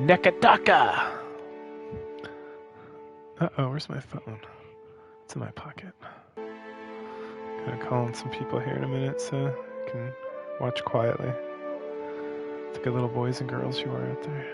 Nekataka! Uh-oh, where's my phone? It's in my pocket. Gonna call in some people here in a minute so you can watch quietly. The good little boys and girls you are out there.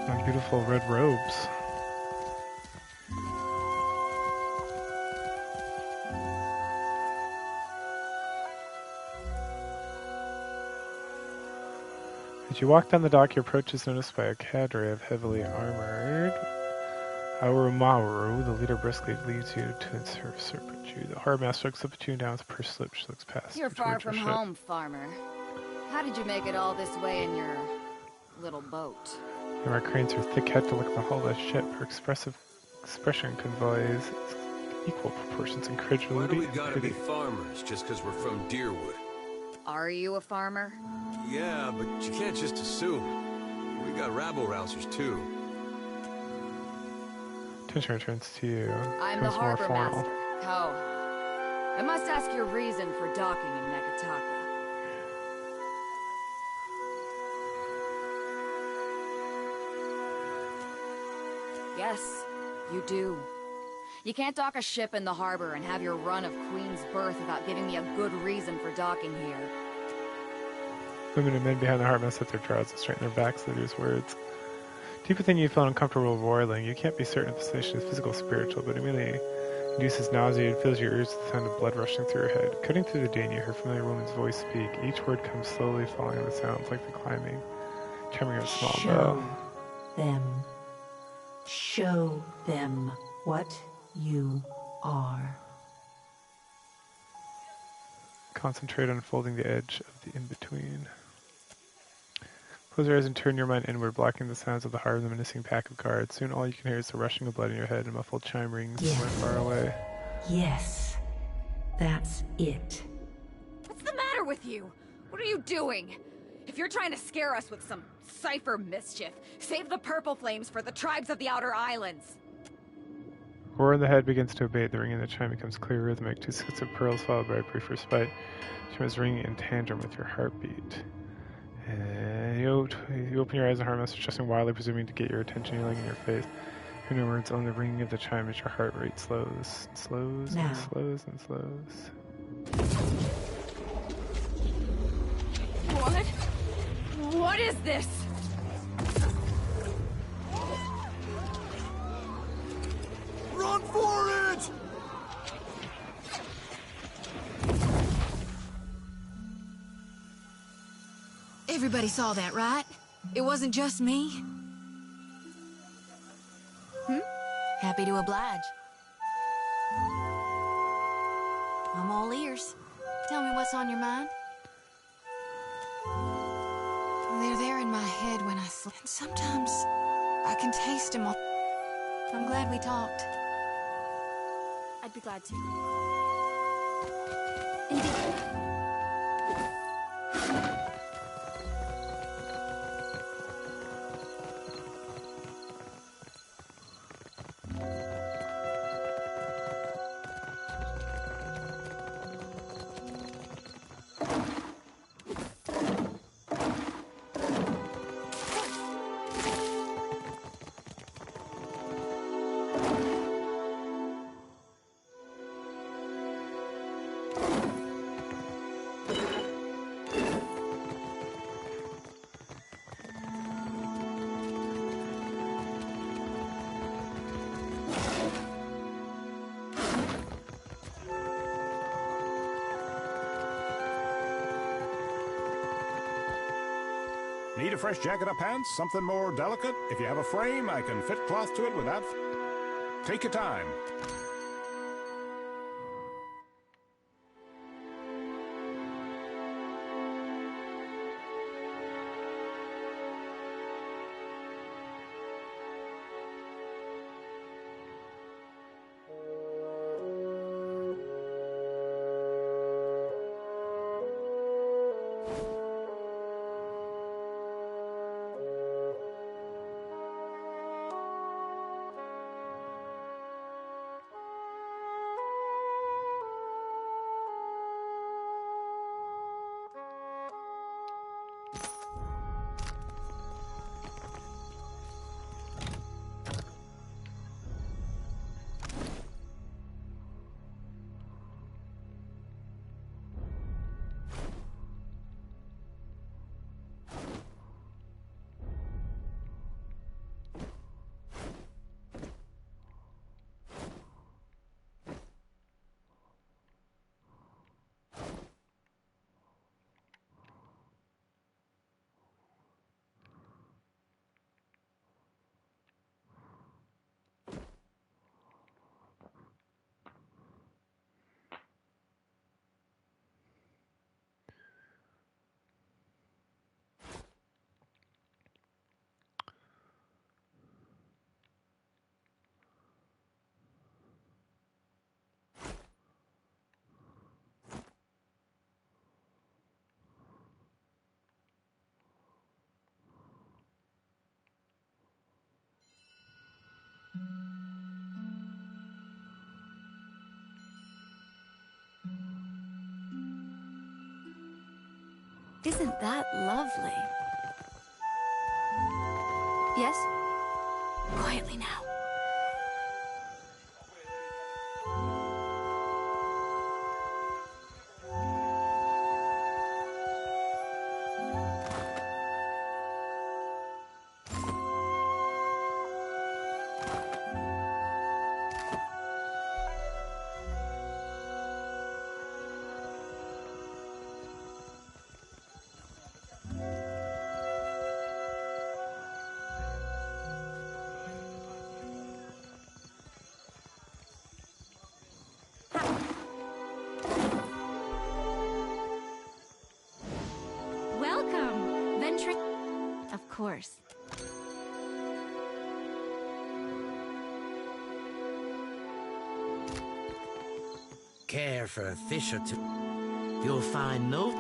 My beautiful red robes. As you walk down the dock, your approach is noticed by a cadre of heavily armored. Aurumaru, the leader, briskly leads you to serpent you. The harbor master looks up at you and down with pursed lips. She looks past. You're far from home, farmer. How did you make it all this way in your little boat? Emma cranes her thick head to look at the hull of the ship. Her expression conveys equal proportions incredulity. Why do we gotta be farmers just because we're from Deerwood? Are you a farmer? Yeah, but you can't just assume. We got rabble-rousers too. Attention returns to you. I'm the harbor master, Ko. I must ask your reason for docking in Nekataka. Yes, you do. You can't dock a ship in the harbor and have your run of Queen's Berth without giving me a good reason for docking here. Women and men behind the harbor set their jaws and straighten their backs at his words. Deep within you feel uncomfortable roiling. You can't be certain if the sensation is physical or spiritual, but it really induces nausea and fills your ears with the sound of blood rushing through your head. Cutting through the din, you hear a familiar woman's voice speak. Each word comes slowly, following the sounds like the chiming of a small bell. Show them what you are. Concentrate on unfolding the edge of the in-between. Close your eyes and turn your mind inward, blocking the sounds of the harbor and the menacing pack of guards. Soon all you can hear is the rushing of blood in your head and muffled chime rings somewhere far away. Yes, that's it. What's the matter with you? What are you doing? If you're trying to scare us with some cipher mischief, save the purple flames for the tribes of the Outer Islands. Roar in the head begins to abate. The ringing of the chime becomes clear, rhythmic. 2 sets of pearls followed by a brief respite. The chime is ringing in tandem with your heartbeat. And you open your eyes and heart master adjusting wildly, presuming to get your attention, yelling in your face. In other words, only the ringing of the chime as your heart rate slows and slows and slows and slows. What? What is this? Run for it! Everybody saw that, right? It wasn't just me. Happy to oblige. I'm all ears. Tell me what's on your mind. They're there in my head when I sleep. And sometimes I can taste them all. I'm glad we talked. I'd be glad to. Indeed. Need a fresh jacket or pants? Something more delicate? If you have a frame, I can fit cloth to it without... Take your time. Isn't that lovely? Yes? Quietly now. Welcome, venturing. Of course. Care for a fish or two. You'll find no...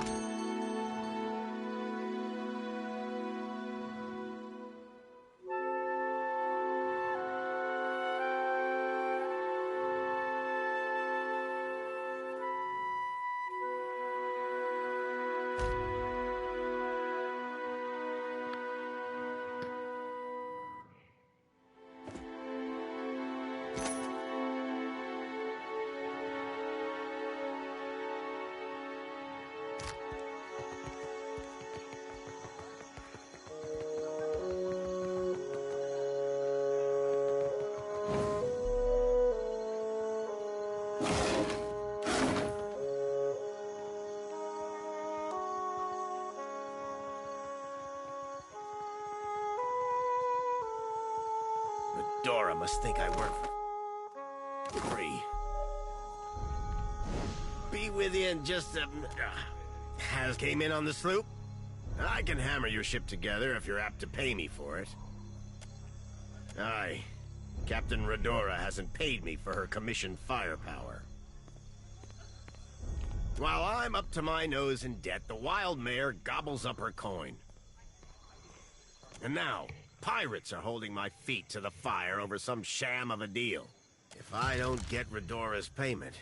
Dora must think I work for free. Be with you in just a... Has came in on the sloop? I can hammer your ship together if you're apt to pay me for it. Aye. Captain Redora hasn't paid me for her commissioned firepower. While I'm up to my nose in debt, the wild mare gobbles up her coin. And now, pirates are holding my feet to the fire over some sham of a deal. If I don't get Redora's payment,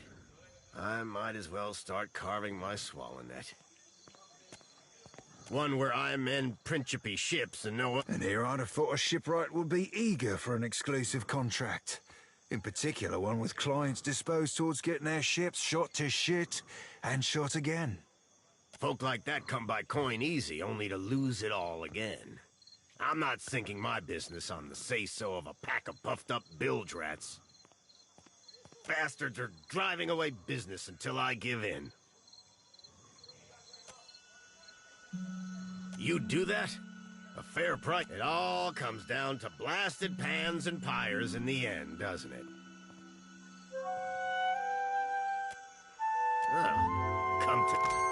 I might as well start carving my swallow net. One where I mend Principe ships and no... And here I'd have thought a shipwright would be eager for an exclusive contract. In particular, one with clients disposed towards getting their ships shot to shit and shot again. Folk like that come by coin easy, only to lose it all again. I'm not sinking my business on the say-so of a pack of puffed-up bilge rats. Bastards are driving away business until I give in. You do that? A fair price. It all comes down to blasted pans and pyres in the end, doesn't it? Oh, come to...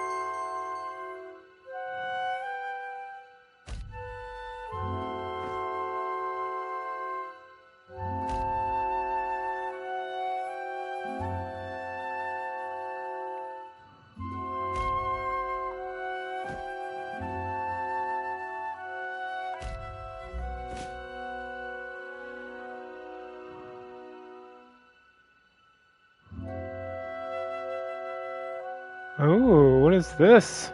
Oh, what is this?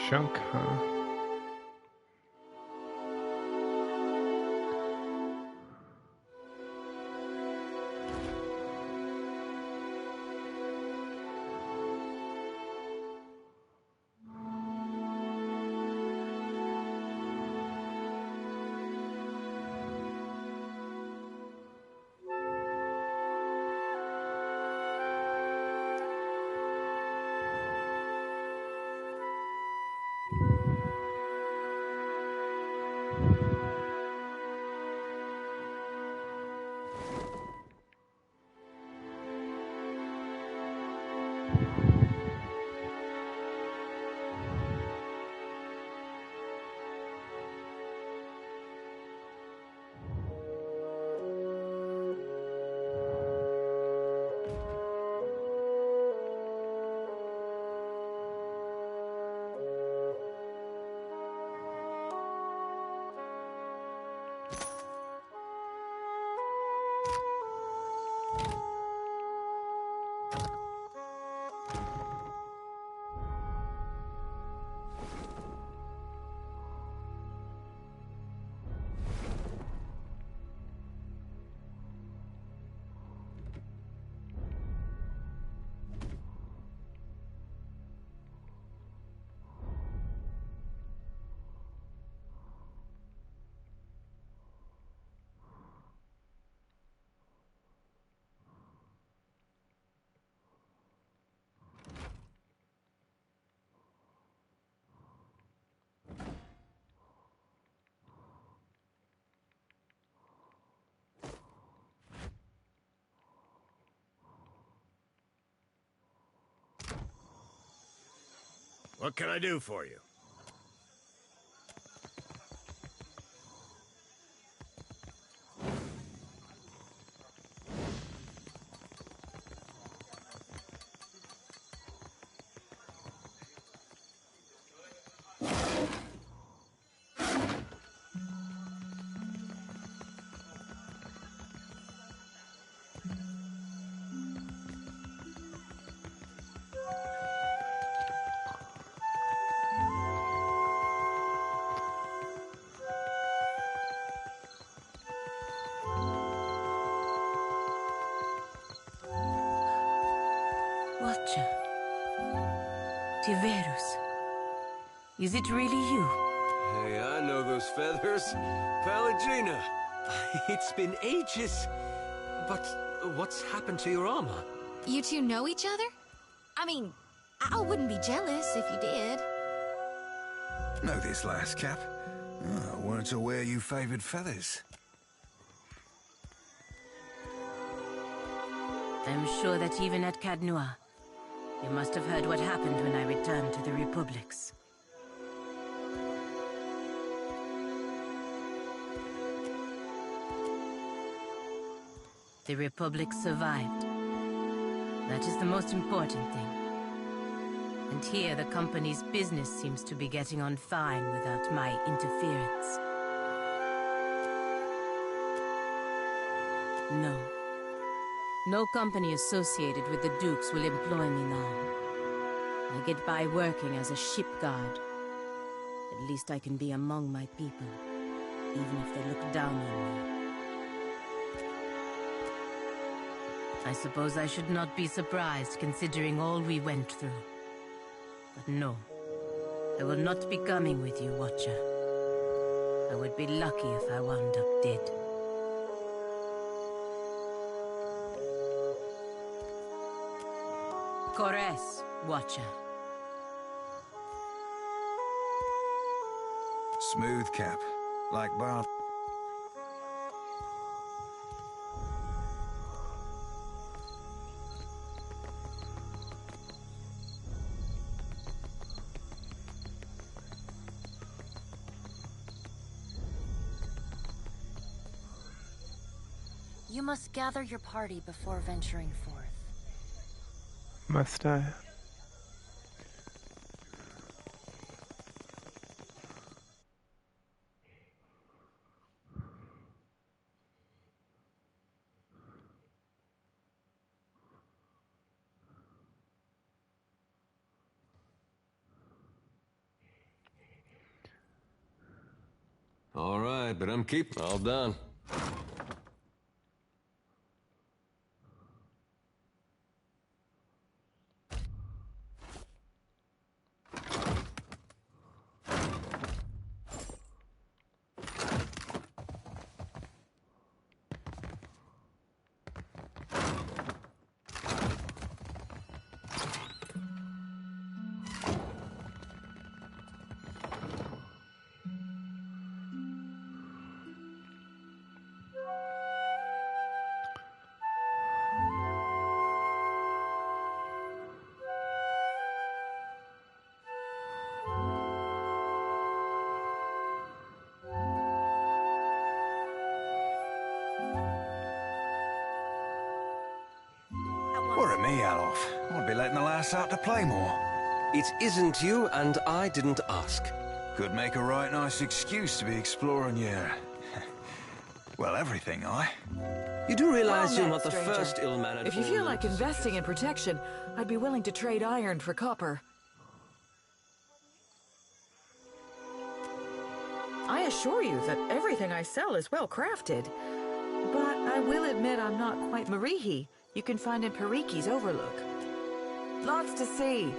Junk, huh? What can I do for you? Watcher. Tiverus. Is it really you? Hey, I know those feathers. Pallegina. It's been ages. But what's happened to your armor? You two know each other? I mean, I wouldn't be jealous if you did. Know this last Cap? Oh, weren't aware you favored feathers. I'm sure that even at Cadnua, you must have heard what happened when I returned to the Republics. The Republic survived. That is the most important thing. And here the company's business seems to be getting on fine without my interference. No. No company associated with the Dukes will employ me now. I get by working as a ship guard. At least I can be among my people, even if they look down on me. I suppose I should not be surprised considering all we went through. But no, I will not be coming with you, Watcher. I would be lucky if I wound up dead. Kores, Watcher. Smooth, Cap. Like Bob. You must gather your party before venturing forth. Must I? All right, but I'm all done. Worry me, Alof. I'd be letting the lass out to play more. It isn't you, and I didn't ask. Could make a right nice excuse to be exploring your... well, everything, You do realize Well you're met, not the stranger. first ill-mannered... If you feel like investing in protection, I'd be willing to trade iron for copper. I assure you that everything I sell is well crafted. But I will admit I'm not quite Marihi. You can find in Pariki's Overlook. Lots to see.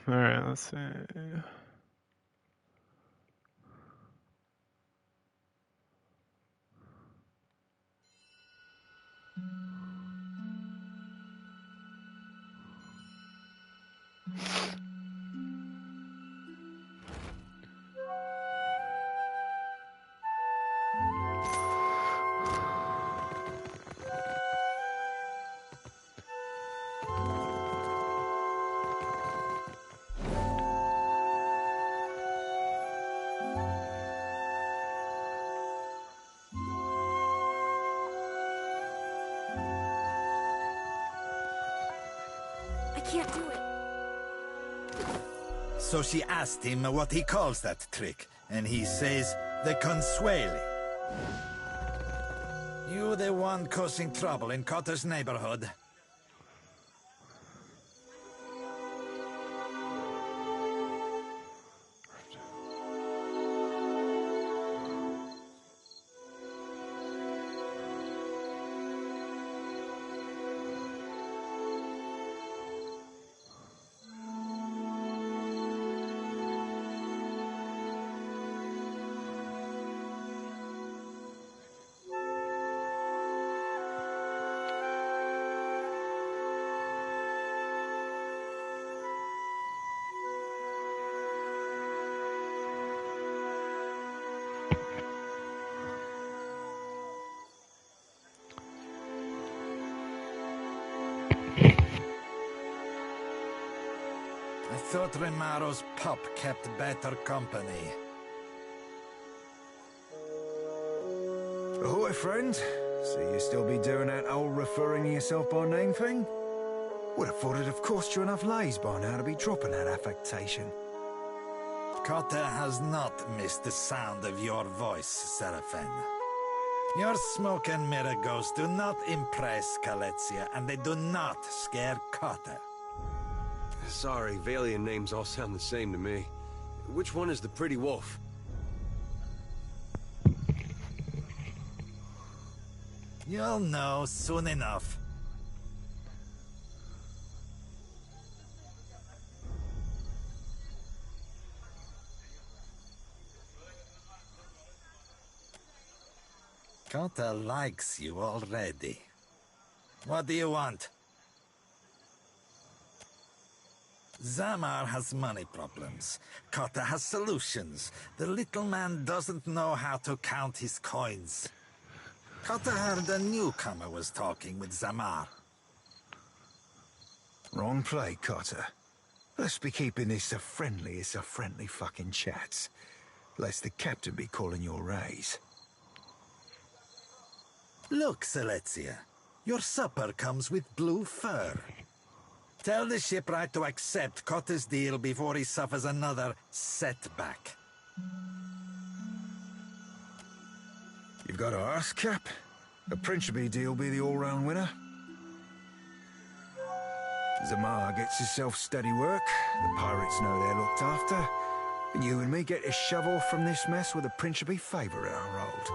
Alright, let's see. I can't do it. So she asked him what he calls that trick, and he says, the consueli. You the one causing trouble in Cotter's neighborhood? I thought Remaro's pup kept better company. Ahoy, friend. So you still be doing that old referring to yourself by name thing? Would have thought it'd have cost you enough lays by now to be dropping that affectation. Cotter has not missed the sound of your voice, Seraphin. Your smoke and mirror ghosts do not impress Kaletzia, and they do not scare Cotter. Sorry, Valian names all sound the same to me. Which one is the pretty wolf? You'll know soon enough. Cotter likes you already. What do you want? Zamar has money problems. Cotter has solutions. The little man doesn't know how to count his coins. Cotter heard a newcomer was talking with Zamar. Wrong play, Cotter. Let's be keeping this as friendly fucking chats. Lest the captain be calling your raise. Look, Selezia. Your supper comes with blue fur. Tell the shipwright to accept Cotter's deal before he suffers another setback. You've got to ask, Cap. A Principe deal be the all-round winner. Zamar gets himself steady work, the pirates know they're looked after, and you and me get a shovel from this mess with a Principe favour in our hold.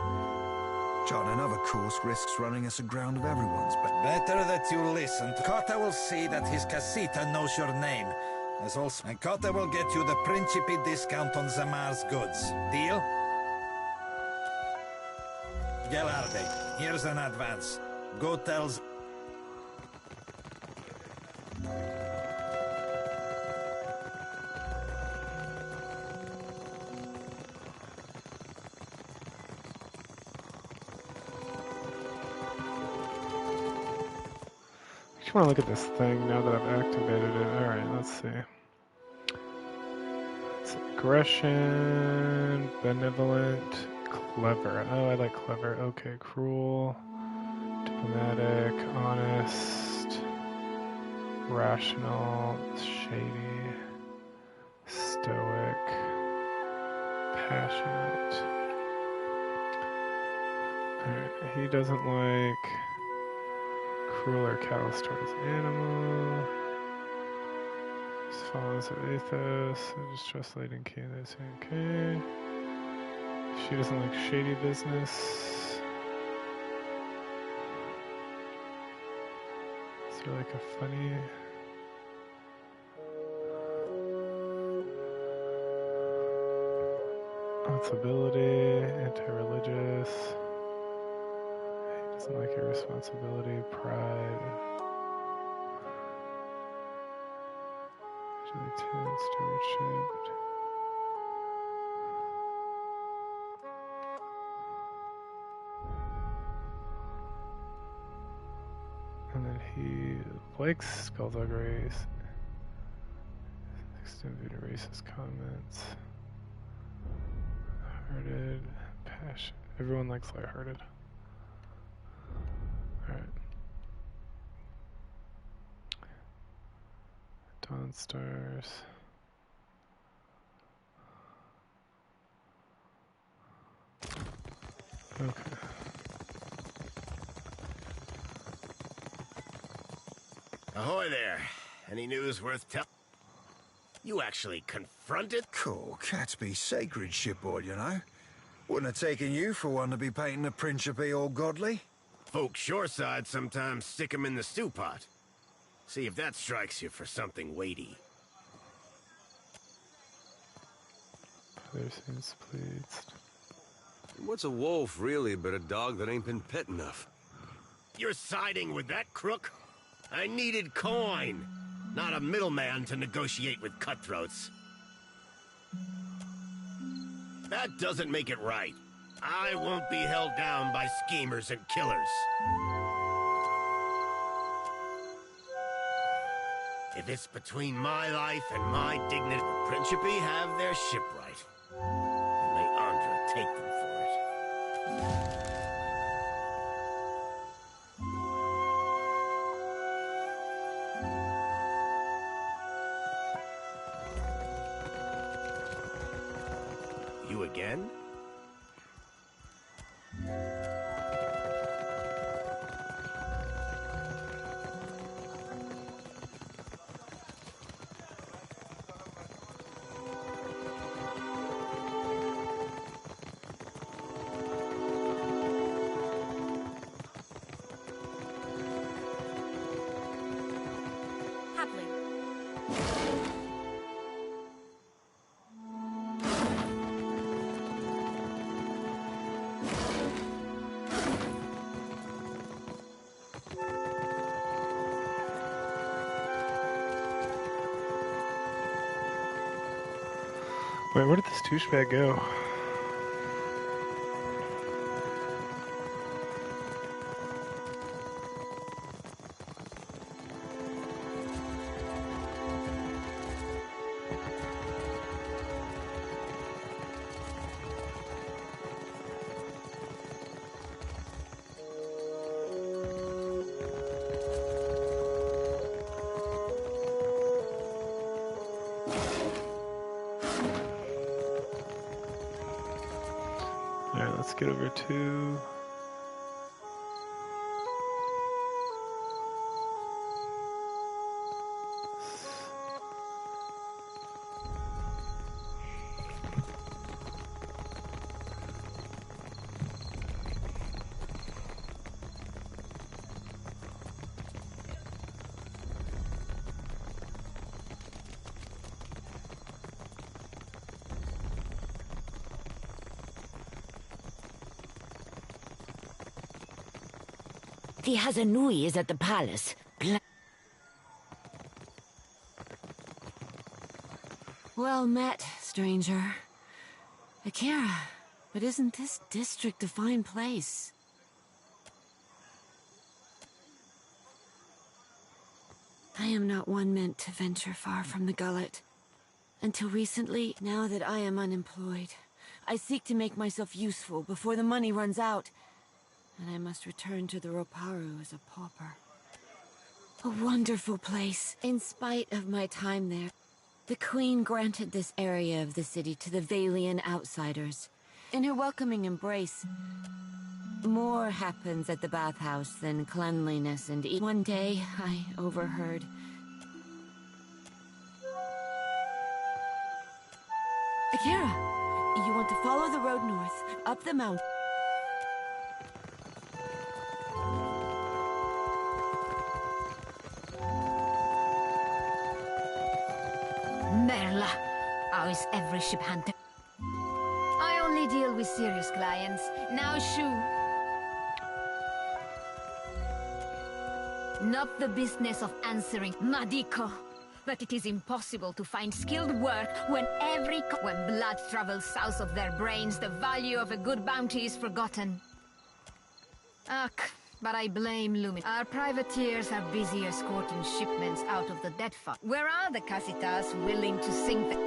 Charting another course risks running us aground of everyone's, but better that you listen. Cotter will see that his casita knows your name. And Cotter will get you the Principe discount on Zamar's goods. Deal? Gelarde, here's an advance. Go tell I just want to look at this thing now that I've activated it. Alright, let's see. It's aggression, benevolent, clever. Oh, I like clever. Okay, cruel, diplomatic, honest, rational, shady, stoic, passionate. Alright, he doesn't like cruel or callous towards animal. Just follows her ethos. I just trust leading candidates. Okay. She doesn't like shady business. Is there like a funny... irresponsibility, anti-religious. He doesn't like irresponsibility, pride. Vigilante, stewardship. And then he likes skullduggery. Extended racist comments. Hearted, passion. Everyone likes lighthearted. Alright. Dawn Stars. Okay. Ahoy there. Any news worth telling? You actually confronted? Cool, cats be sacred, shipboard, you know. Wouldn't have taken you for one to be painting the Principe all godly. Folks shoreside sometimes stick 'em in the stew pot. See if that strikes you for something weighty. Player seems pleased. What's a wolf really but a dog that ain't been pet enough? You're siding with that crook? I needed coin, not a middleman to negotiate with cutthroats. That doesn't make it right. I won't be held down by schemers and killers. If it's between my life and my dignity, the Principe have their shipwright. And may Andra take them for it. You again? Wait, where did this douchebag go? Alright, let's get over to... The Hazanui is at the palace. Well met, stranger. Akira, but isn't this district a fine place? I am not one meant to venture far from the gullet. Until recently, now that I am unemployed, I seek to make myself useful before the money runs out. And I must return to the Roparu as a pauper. A wonderful place. In spite of my time there, the Queen granted this area of the city to the Valian outsiders. In her welcoming embrace, more happens at the bathhouse than cleanliness and one day, I overheard... Akira, you want to follow the road north, up the mountain. Merla, how is every ship hunter? I only I deal with serious clients. Now, Shu. Not the business of answering, Madiko. But it is impossible to find skilled work when when blood travels south of their brains, the value of a good bounty is forgotten. Ugh, but I blame Lumin. Our privateers are busy escorting shipments out of the Deadfire. Where are the Casitas willing to sink them?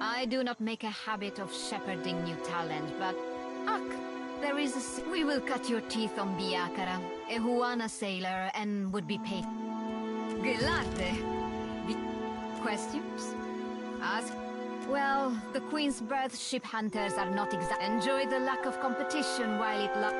I do not make a habit of shepherding new talent, but... there is a... We will cut your teeth on Biakara, a Huana sailor, and would be paid. Gelate. Questions? Ask. Well, the Queen's Birth ship hunters are not exact. Enjoy the lack of competition while it lasts.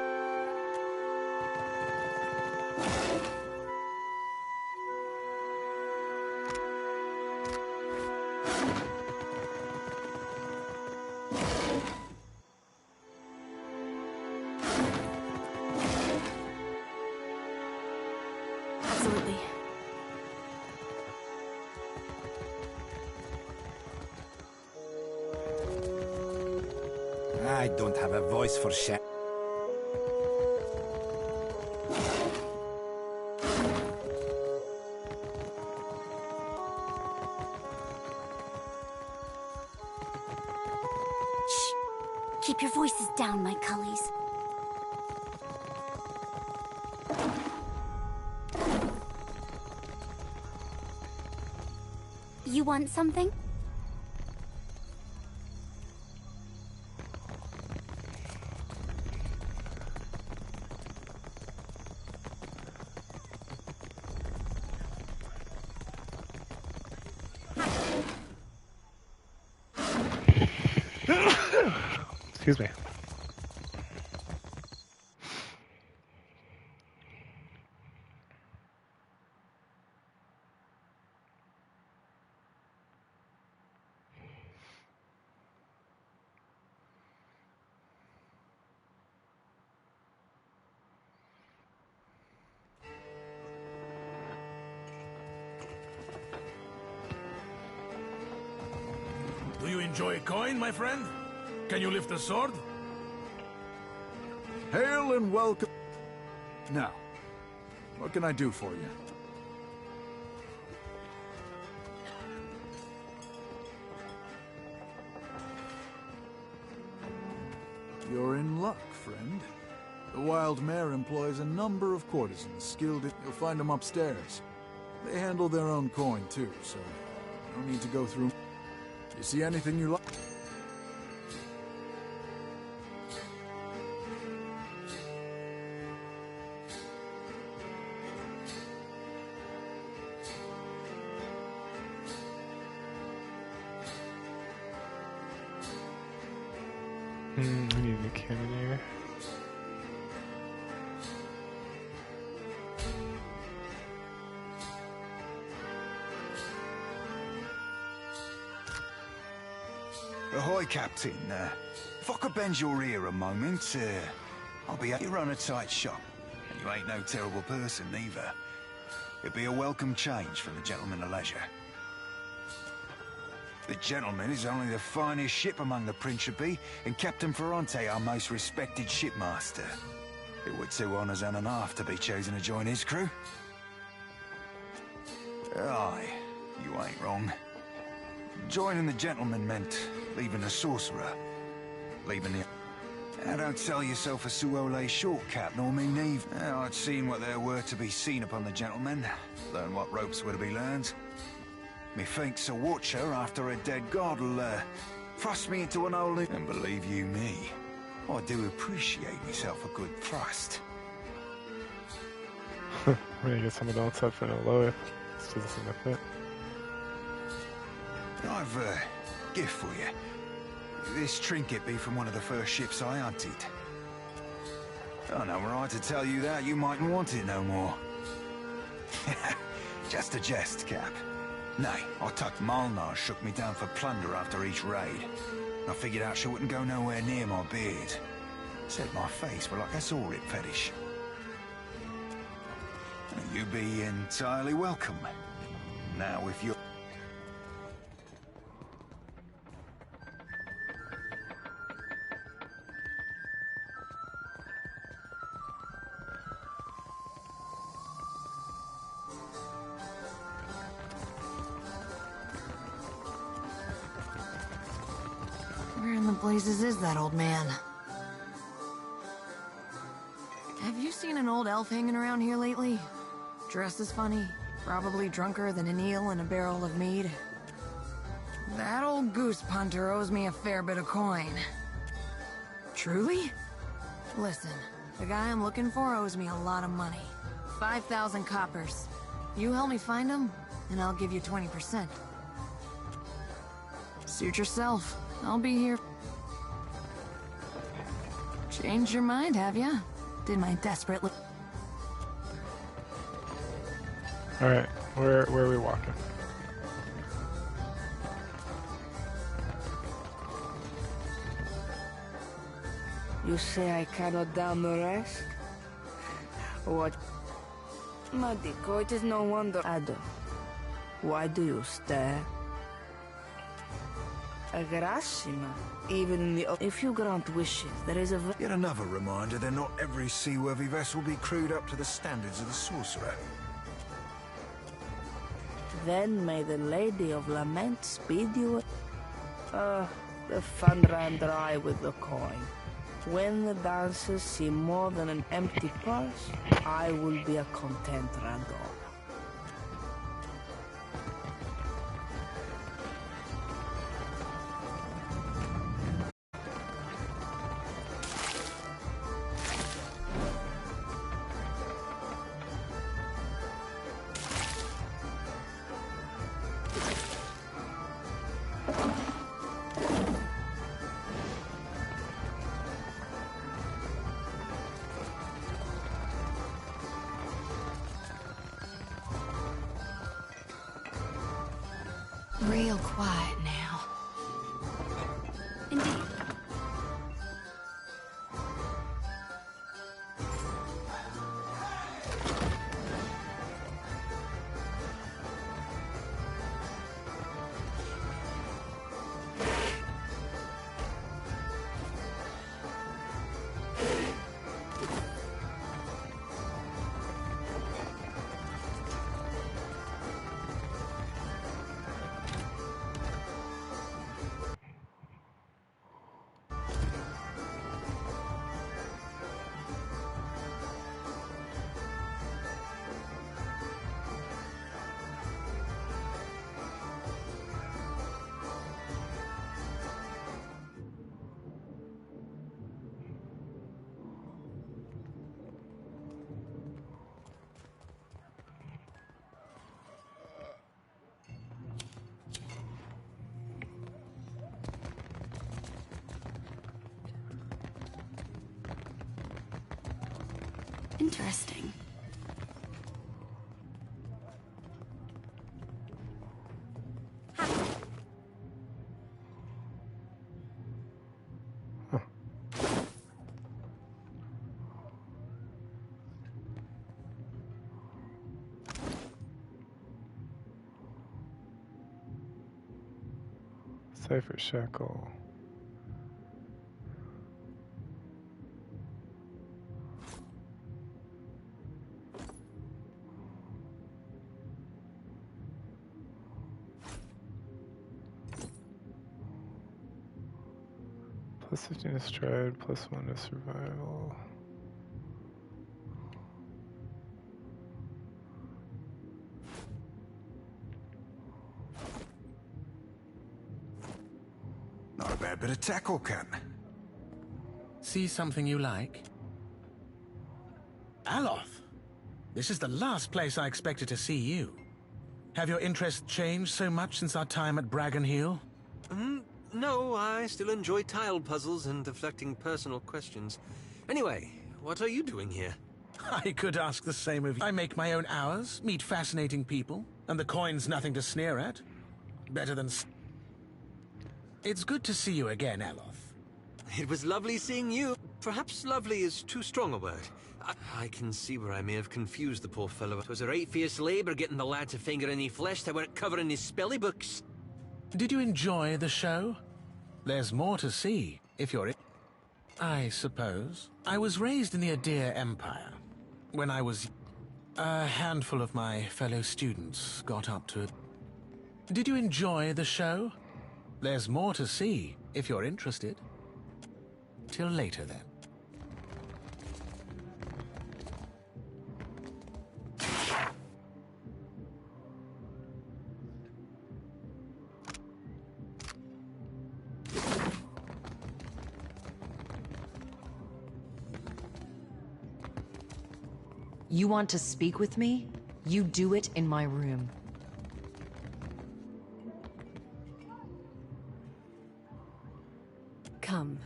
Absolutely. I don't have a voice for shit. Shh. Keep your voices down, my cullies. You want something? Excuse me. Do you enjoy a coin, my friend? Can you lift a sword? Hail and welcome. Now, what can I do for you? You're in luck, friend. The Wild Mare employs a number of courtesans skilled at... You'll find them upstairs. They handle their own coin, too, so no need to go through... You see anything you like? I need a cannoneer. Ahoy, Captain. If I could bend your ear a moment, I'll be... You run a tight shop, and you ain't no terrible person, neither. It'd be a welcome change for the gentleman of leisure. The gentleman is only the finest ship among the Principe, and Captain Ferrante, our most respected shipmaster. It were 2 honours and a half to be chosen to join his crew. Aye, you ain't wrong. Joining the gentleman meant leaving the sorcerer, leaving the... I don't sell yourself a Suole shortcap, nor me neither. I'd seen what there were to be seen upon the gentleman, learn what ropes were to be learned. Methinks a watcher after a dead god will thrust me into an hole, and believe you me, I do appreciate myself a good thrust. We're gonna get someone else up for no Loeth. This doesn't seem to fit. I've a gift for you. This trinket be from one of the first ships I hunted. I know were I to tell you that, you mightn't want it no more. Just a jest, Cap. Nay, I tucked Malnar shook me down for plunder after each raid. I figured out she wouldn't go nowhere near my beard. Said my face were like a saw-it fetish. You be entirely welcome. Now, if you're... places is that old man? Have you seen an old elf hanging around here lately? Dressed as funny, probably drunker than an eel in a barrel of mead. That old goose punter owes me a fair bit of coin. Truly? Listen, the guy I'm looking for owes me a lot of money. 5,000 coppers. You help me find him, and I'll give you 20%. Suit yourself. I'll be here. Changed your mind, have ya? Did my desperately... Alright, where are we walking? You say I cannot down the rest? What? Madiko, it is no wonder. Adam, why do you stare? Agrashima, even in the... If you grant wishes, there is a... Yet another reminder that not every seaworthy vessel be crewed up to the standards of the sorcerer. Then may the Lady of Lament speed you... the fun ran dry with the coin. When the dancers see more than an empty purse, I will be a content Randor. Real quiet now. Indeed. Interesting. Cipher shackle. Plus 15 to stride, plus 1 to survival. Not a bad bit of tackle, Captain. See something you like? Aloth! This is the last place I expected to see you. Have your interests changed so much since our time at Bragon Hill? No, I still enjoy tiled puzzles and deflecting personal questions. Anyway, what are you doing here? I could ask the same of you. I make my own hours, meet fascinating people, and the coin's nothing to sneer at. Better than... It's good to see you again, Aloth. It was lovely seeing you. Perhaps lovely is too strong a word. I can see where I may have confused the poor fellow. It was a right fierce labour getting the lad to finger any flesh that weren't covering his spelly books. Did you enjoy the show? There's more to see, if you're... I suppose. I was raised in the Adir Empire. When I was... A handful of my fellow students got up to it. Did you enjoy the show? There's more to see, if you're interested. Till later, then. You want to speak with me? You do it in my room. Come,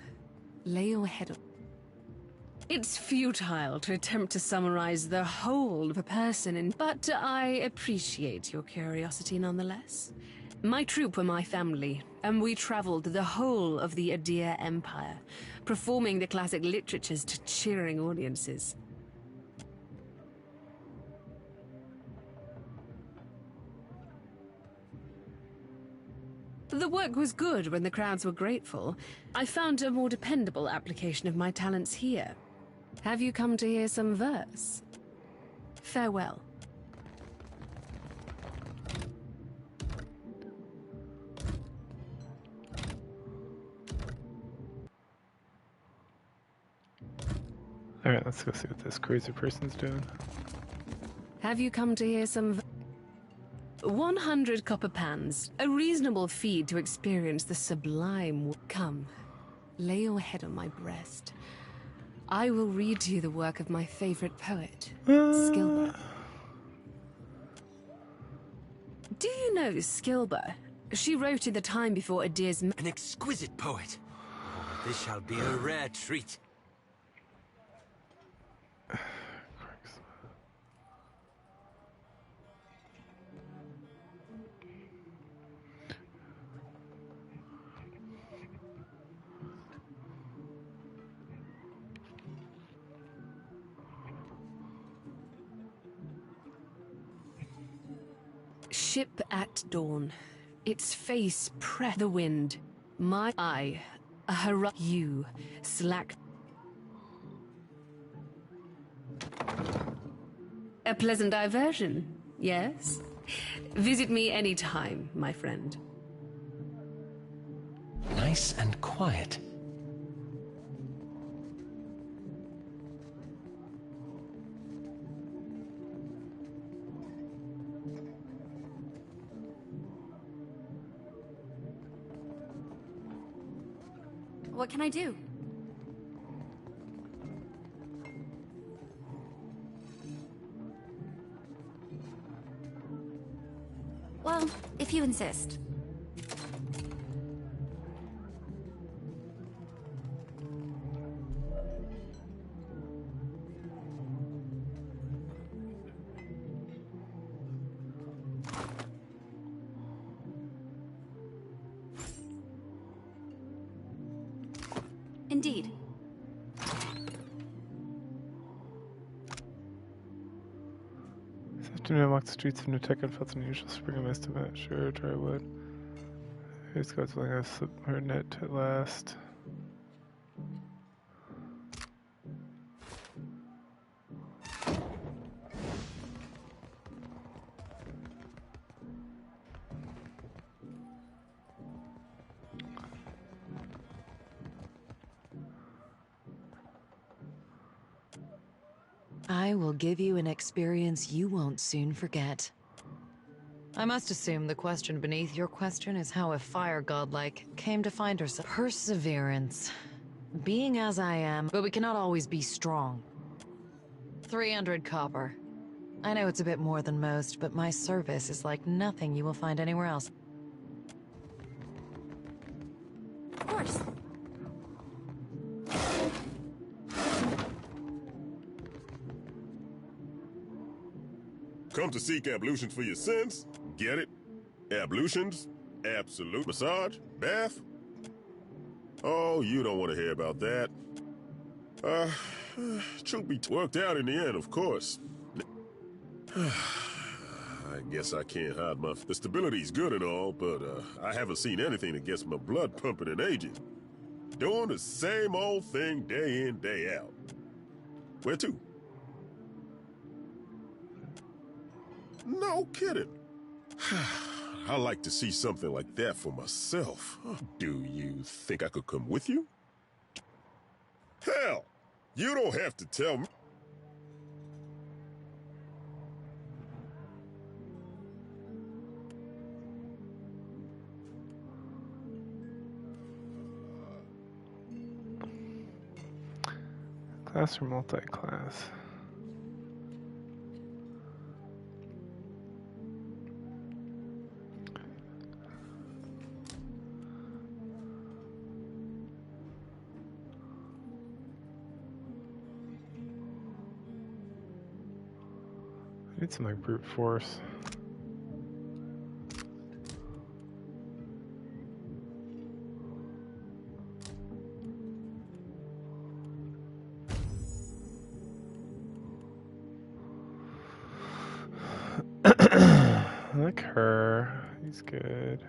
lay your head on. It's futile to attempt to summarize the whole of a person, but I appreciate your curiosity nonetheless. My troop were my family, and we traveled the whole of the Adir Empire, performing the classic literatures to cheering audiences. The work was good when the crowds were grateful. I found a more dependable application of my talents here. Have you come to hear some verse? Farewell. Alright, let's go see what this crazy person's doing. Have you come to hear some 100 copper pans, a reasonable fee to experience the sublime. Come, lay your head on my breast. I will read to you the work of my favorite poet, Skilber. Do you know Skilber? She wrote in the time before Adir's... An exquisite poet. Oh, this shall be a rare treat. Ship at dawn, its face press the wind. My eye, a you, slack. A pleasant diversion, yes? Visit me anytime, my friend. Nice and quiet. What can I do? Well, if you insist. Indeed. This afternoon I walked the streets of New Tech and felt an unusual spring of estimate. Sure, dry wood. Who's God's willing to slip her net at last? I will give you an experience you won't soon forget. I must assume the question beneath your question is how a fire godlike came to find herself. Perseverance. Being as I am, but we cannot always be strong. 300 copper. I know it's a bit more than most, but my service is like nothing you will find anywhere else. Of course. Come to seek ablutions for your sins? Get it? Ablutions? Absolute massage? Bath? Oh, you don't want to hear about that. Truth be worked out in the end, of course. I guess I can't hide my... The stability's good and all, but I haven't seen anything that gets my blood pumping and aging. Doing the same old thing day in, day out. Where to? No kidding. I like to see something like that for myself. Do you think I could come with you? Hell, you don't have to tell me. Class or multi-class? I need some like brute force. Like her. He's good.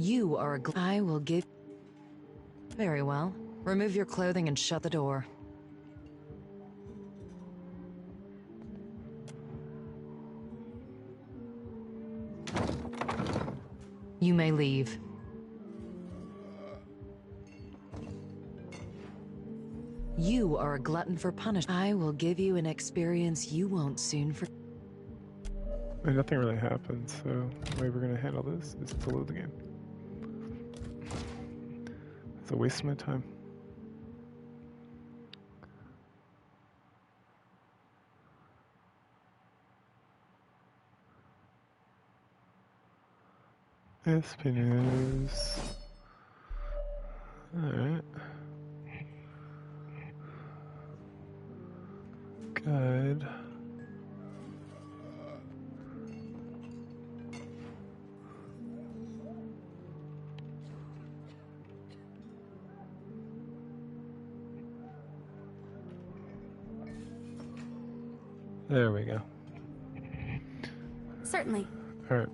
You are a I will give... Very well. Remove your clothing and shut the door. You may leave. You are a glutton for punishment. I will give you an experience you won't soon forget. And nothing really happens, so the way we're gonna handle this is to load the game. It's a waste of my time. Espinose. Alright. Good. There we go. Certainly. All right.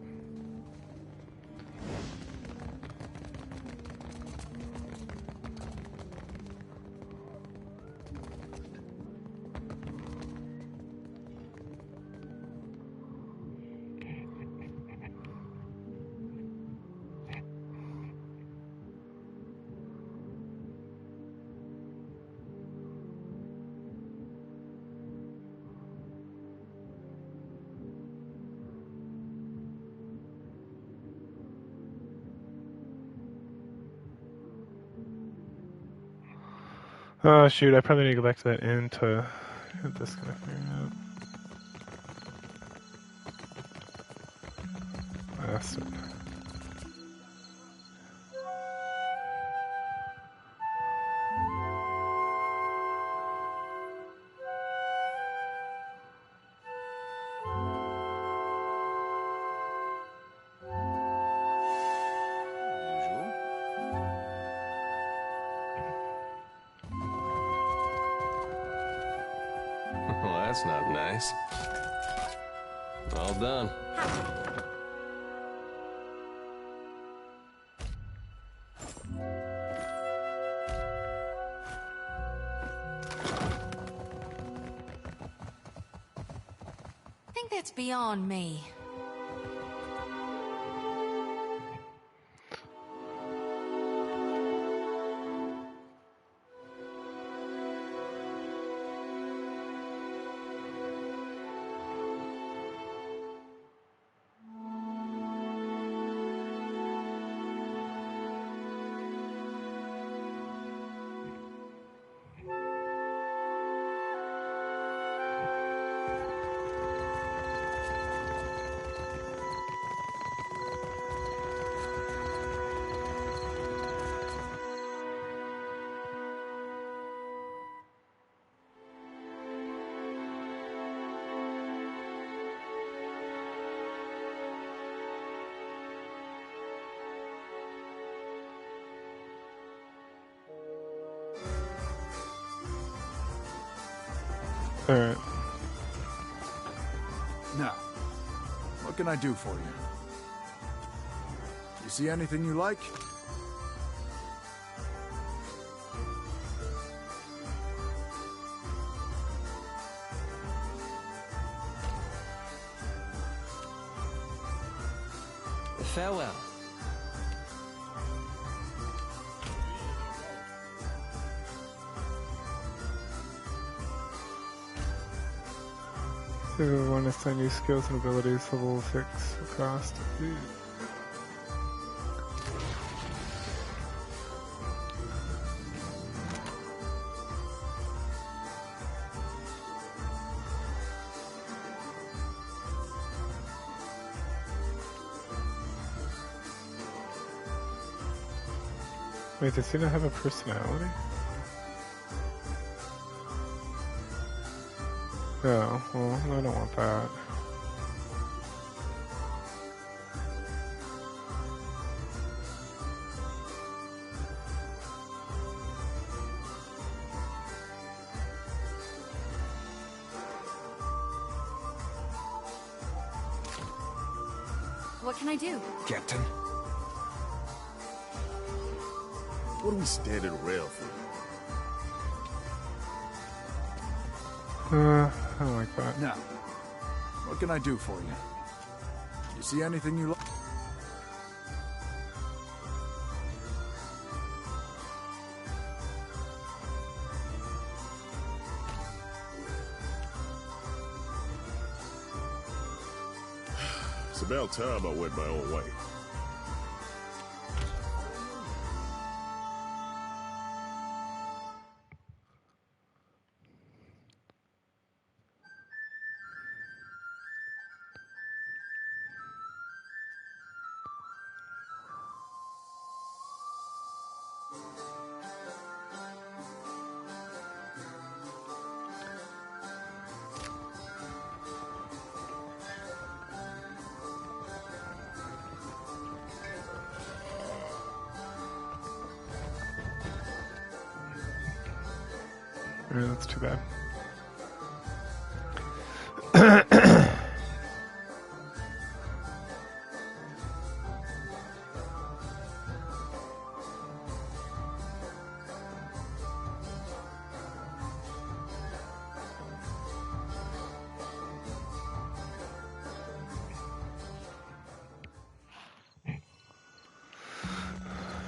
Oh shoot, I probably need to go back to that inn to get this kind of figured out. Bastard. Well, that's not nice. All done. I think that's beyond me. Alright. Now, what can I do for you? You see anything you like? Farewell. If you want to assign new skills and abilities, level 6 cost. Wait, does he not have a personality? Oh, well, I don't want that. What can I do? Captain. What are we standing around for? I don't like that. Now, what can I do for you? You see anything you like? It's about time I went my own way. Yeah, that's too bad.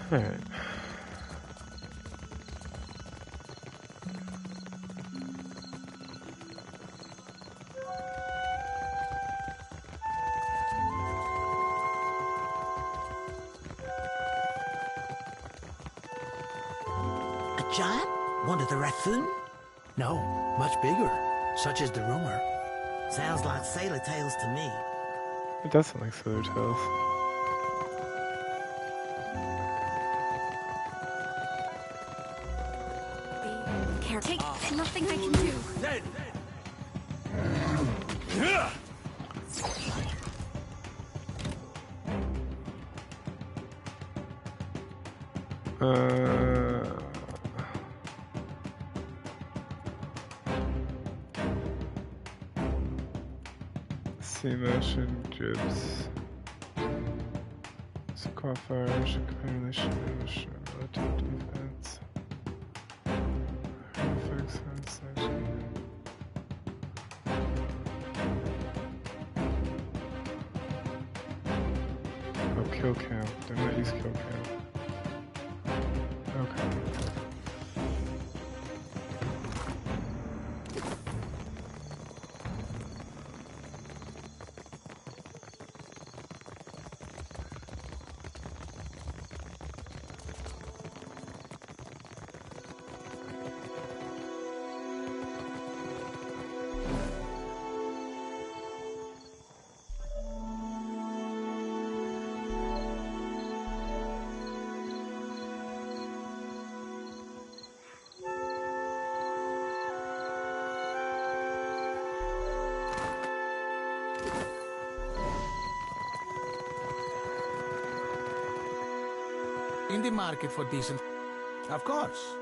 All right. A giant? Wanted a raccoon? No, much bigger. Such is the rumor. Sounds like sailor tales to me. It does sound like Sailor Tales. Take nothing I can do. Sea motion, jibs. So qualifier should compare the ship relative defense. Effects on section. Oh, kill cam. Do not use kill cam. Okay. In the market for decent... Of course.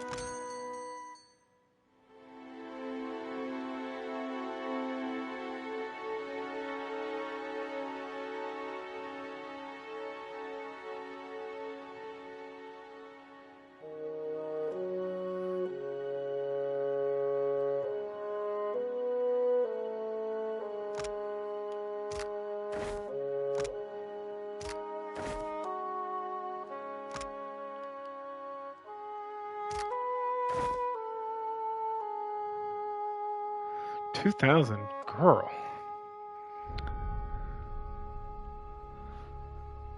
2,000, girl.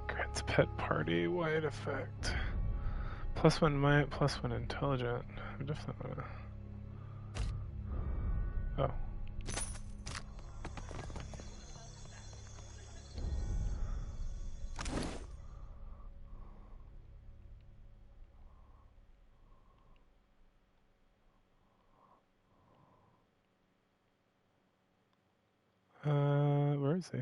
Grants pet party, wide effect. +1 might, +1 intelligent. I'm definitely gonna... Oh. Where is he?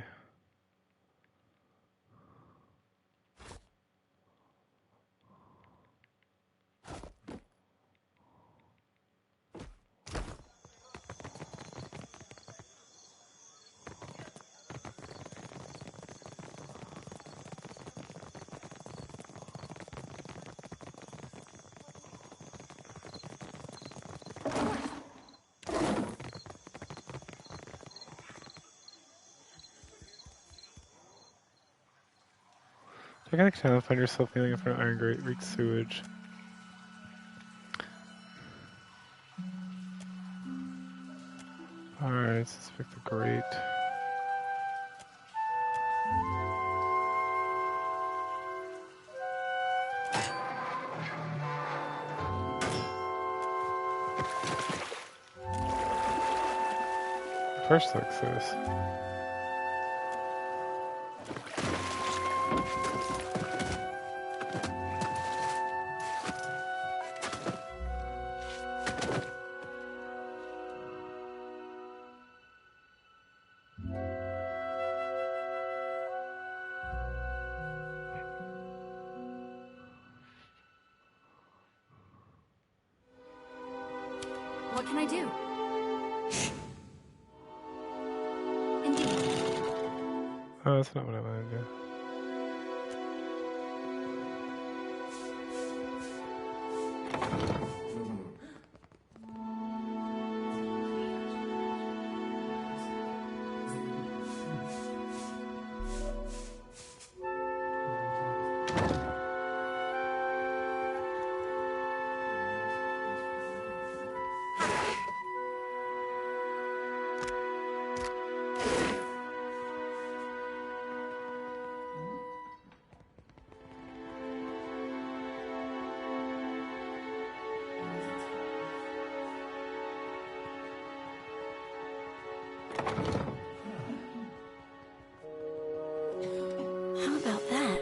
I gotta kind of find yourself kneeling in front of Iron Grate, reeks sewage. Alright, suspect the grate. First looks this. What can I do? Oh, that's not what I wanted to do. How about that?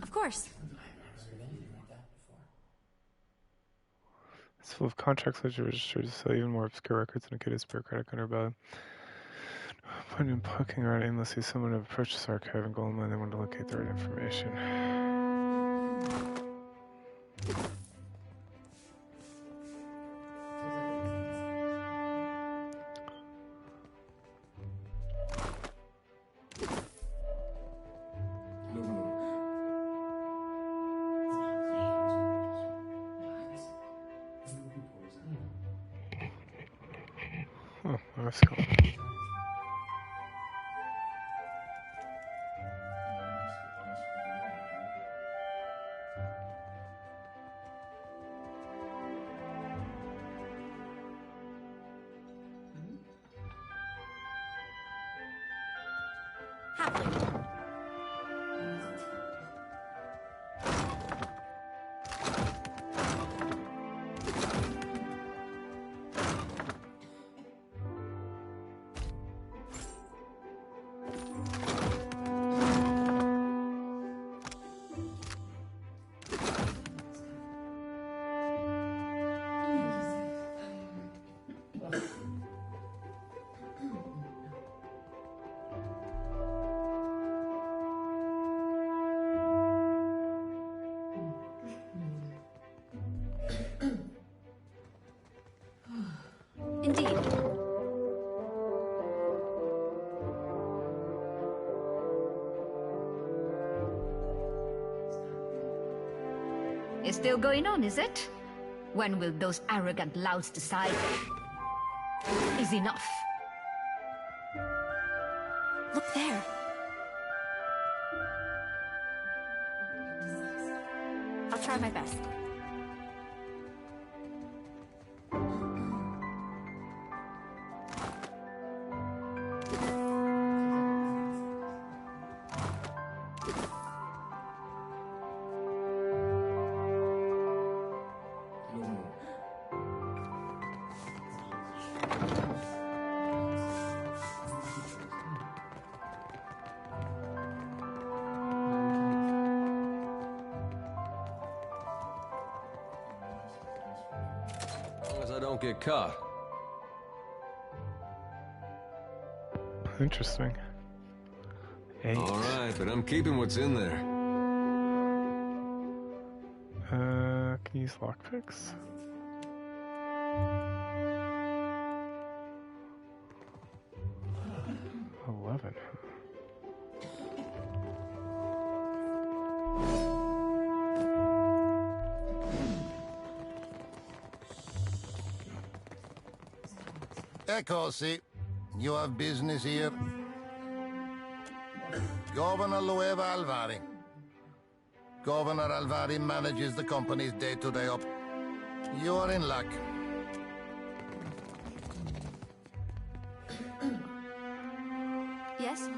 Of course. It's full of contracts which are registered to sell even more obscure records than a kid is bureaucratic underbelly. When you're poking around aimlessly, someone would approach this archive and gold mine, they want to locate the right information. Oh, that's cool. It's still going on, is it? When will those arrogant louts decide is enough? Look there. I'll try my best. As long as I don't get caught. Interesting. 8. Alright, but I'm keeping what's in there. Can you use lockpicks? $11. Eccosi. You have business here. Governor Lueva Alvari. Governor Alvari manages the company's day-to-day op. You are in luck. Yes?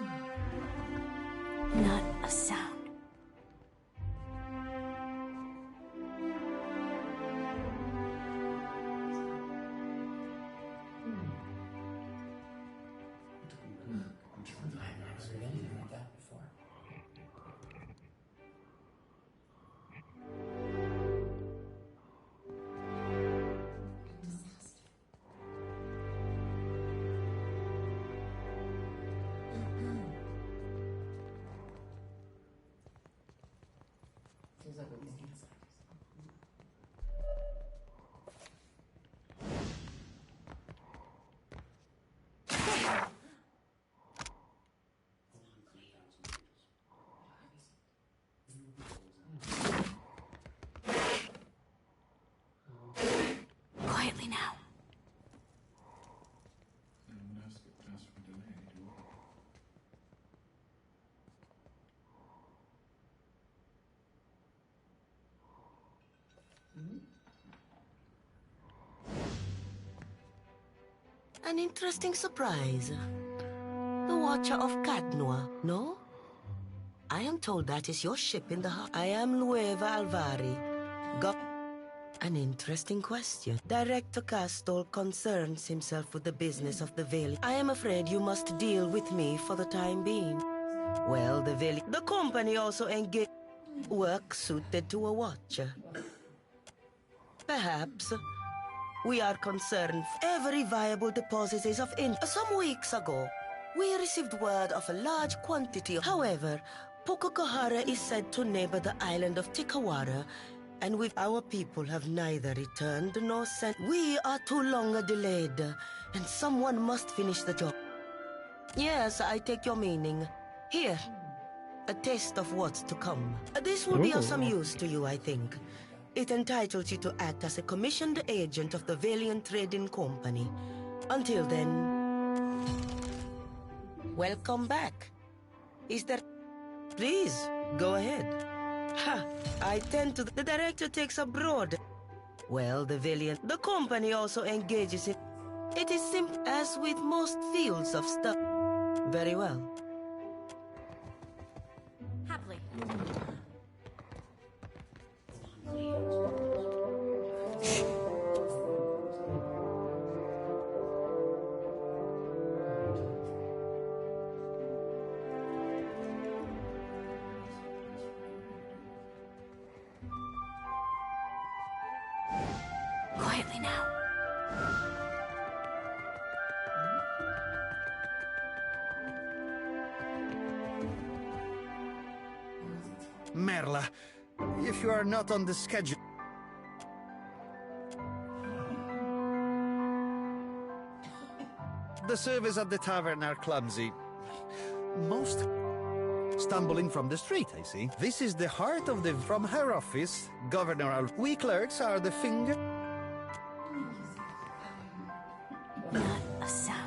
Not a sound. Quietly now. An interesting surprise. The Watcher of Cadnoa, no? I am told that is your ship in the harbor. I am Lueva Alvari. An interesting question. Director Castol concerns himself with the business of the Valley. I am afraid you must deal with me for the time being. Well, the company also engaged work suited to a watcher. Perhaps we are concerned. Every viable deposit is of interest. Some weeks ago, we received word of a large quantity. However, Pococahara is said to neighbor the island of Tikawara, and our people have neither returned nor sent. We are too long delayed, and someone must finish the job. Yes, I take your meaning. Here, a taste of what's to come. This will be of some use to you, I think. It entitles you to act as a commissioned agent of the Valiant Trading Company. Until then, welcome back. Is there... Please, go ahead. Ha! I tend to... The director takes abroad. Well, the company also engages in... It is simple as with most fields of stuff. Very well. Happily. Quietly now. Merla, if you are not on the schedule... The service at the tavern are clumsy. Most... stumbling from the street, I see. This is the heart of the... From her office, Governor We clerks are the finger... Not a sound.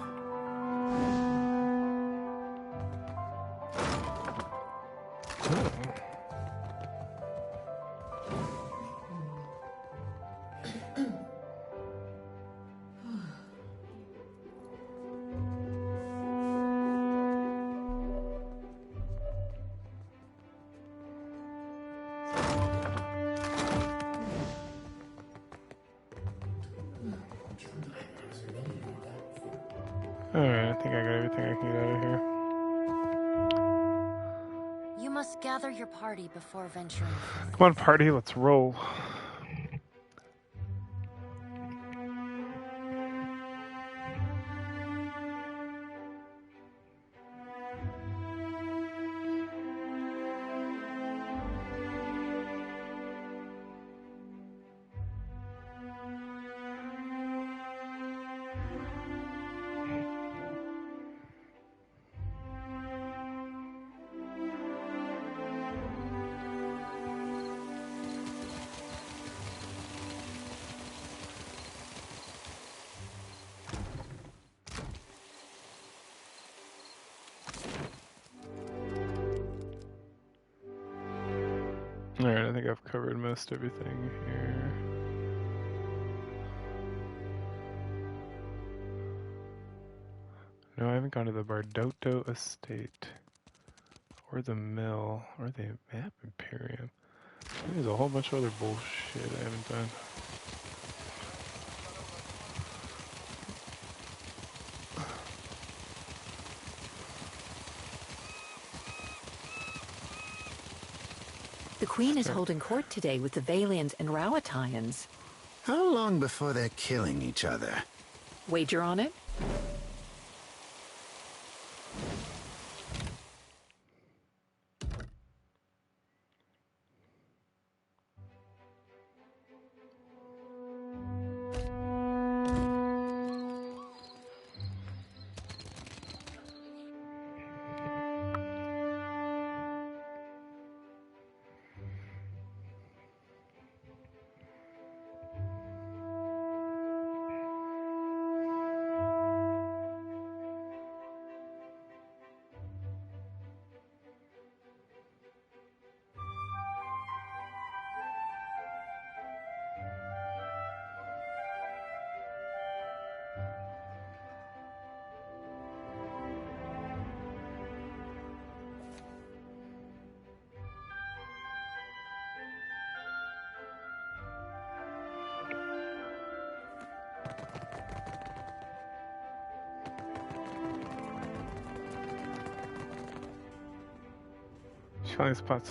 Alright, I think I got everything I can get out of here. You must gather your party before venturing forth. Come on, party, let's roll. Alright, I think I've covered most everything here. No, I haven't gone to the Bardotto estate, or the mill, or the map Imperium. There's a whole bunch of other bullshit I haven't done. The Queen is holding court today with the Valians and Rowattians. How long before they're killing each other? Wager on it?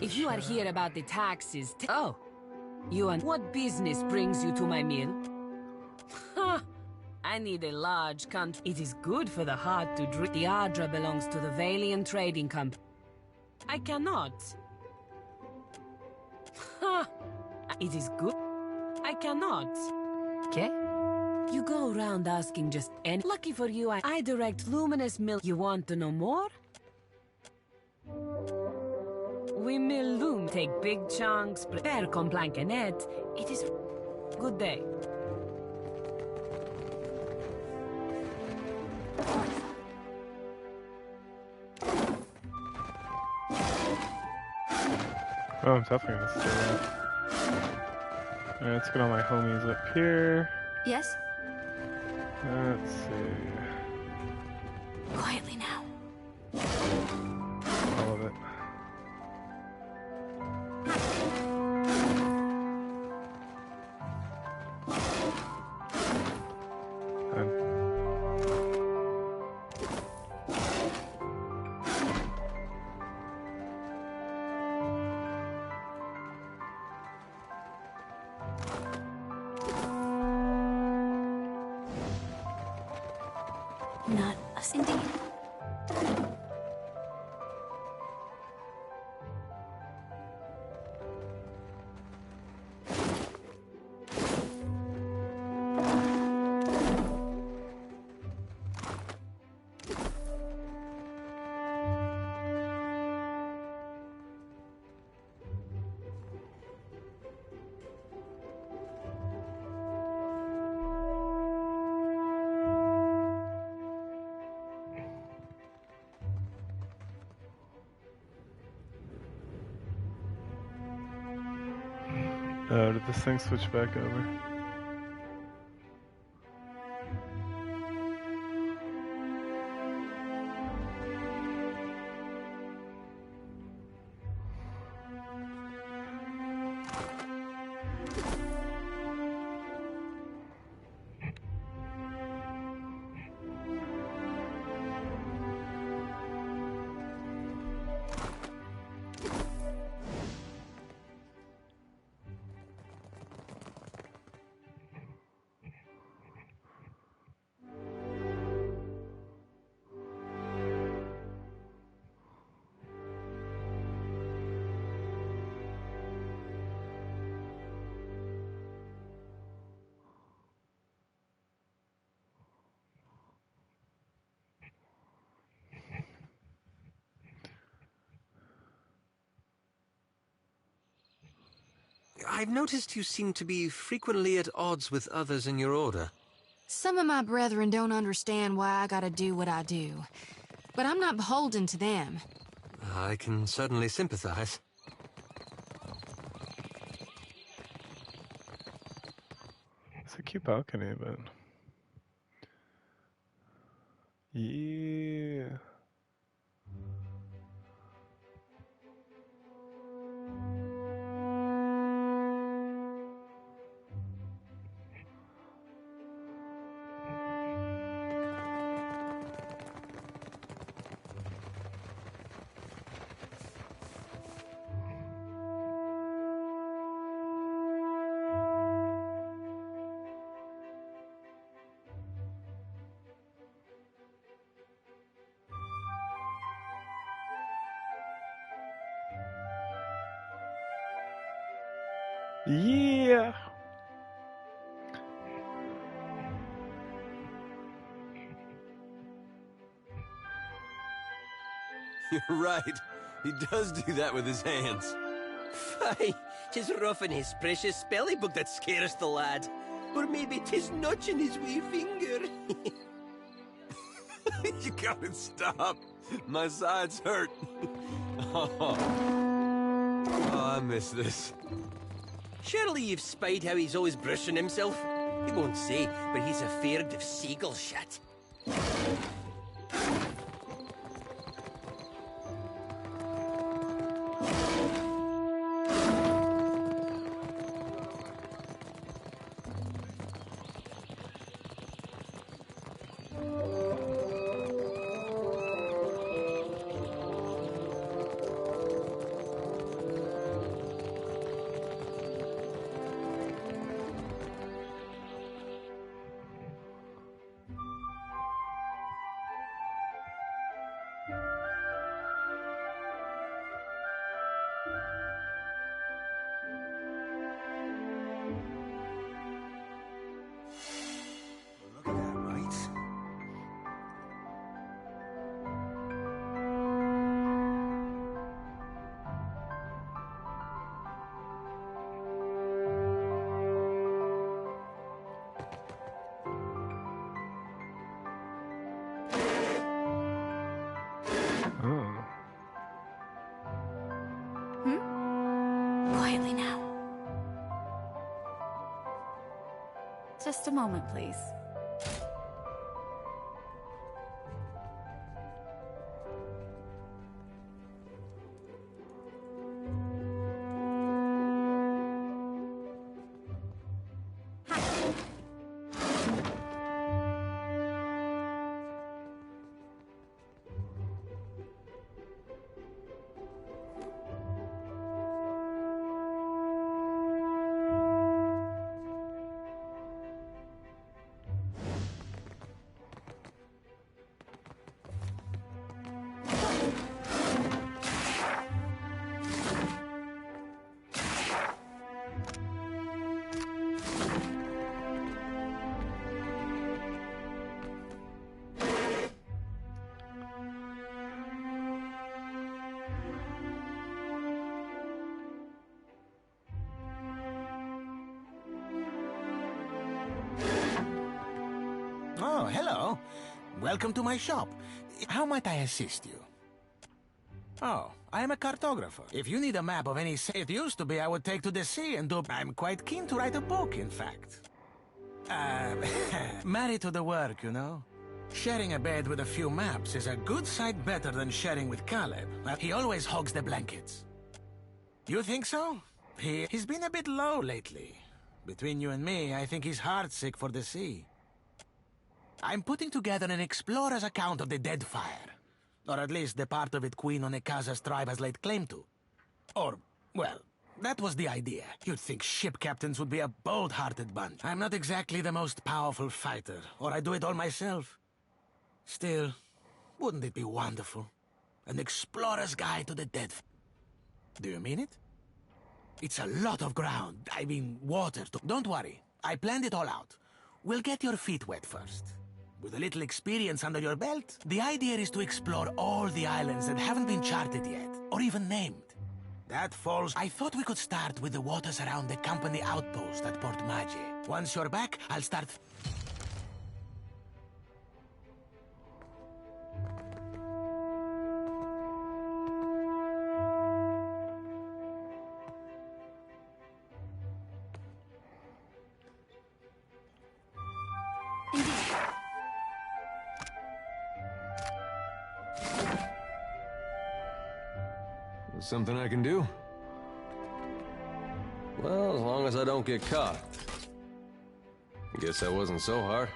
If you are here about the taxes, oh, you and what business brings you to my mill? Ha! I need a large country. It is good for the heart to drink. The Adra belongs to the Valian Trading Company. I cannot. Ha! It is good. I cannot. Okay? You go around asking just any. Lucky for you, I direct Luminous Mill. You want to know more? We mill loom, take big chunks, prepare con planquenet. It is good day. Oh, I'm definitely gonna stay there. Alright, let's get all my homies up here. Yes? Let's see. Quietly now. All of it. Oh, did this thing switch back over? I've noticed you seem to be frequently at odds with others in your order. Some of my brethren don't understand why I gotta do what I do, but I'm not beholden to them. I can certainly sympathize. It's a cute balcony, but... Yeah... Yeah! You're right. He does do that with his hands. Fie, 'tis roughing his precious spelling book that scares the lad. Or maybe 'tis notching his wee finger. You gotta stop. My sides hurt. Oh, I miss this. Surely you've spied how he's always brushing himself. He won't say, but he's afeard of seagull shit. Quietly now. Just a moment, please. Oh, hello. Welcome to my shop. How might I assist you? Oh, I am a cartographer. If you need a map of any sea, it used to be I would take to the sea and do... I'm quite keen to write a book, in fact. Married to the work, you know? Sharing a bed with a few maps is a good sight better than sharing with Caleb. He always hogs the blankets. You think so? He's been a bit low lately. Between you and me, I think he's heartsick for the sea. I'm putting together an explorer's account of the Deadfire. Or at least the part of it Queen Onekaza's tribe has laid claim to. Or, well, that was the idea. You'd think ship captains would be a bold-hearted bunch. I'm not exactly the most powerful fighter, or I do it all myself. Still, wouldn't it be wonderful? An explorer's guide to the dead. Do you mean it? It's a lot of ground. I mean, water. Don't worry. I planned it all out. We'll get your feet wet first. With a little experience under your belt, the idea is to explore all the islands that haven't been charted yet, or even named. That falls... I thought we could start with the waters around the company outpost at Port Magi. Once you're back, I'll start... Something I can do? Well, as long as I don't get caught. Guess that wasn't so hard.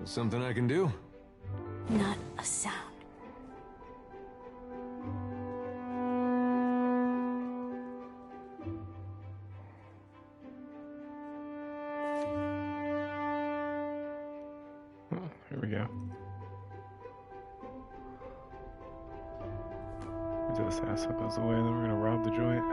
Something I can do? Not a sound. Here we go. Until this asshole goes away, then we're gonna rob the joint.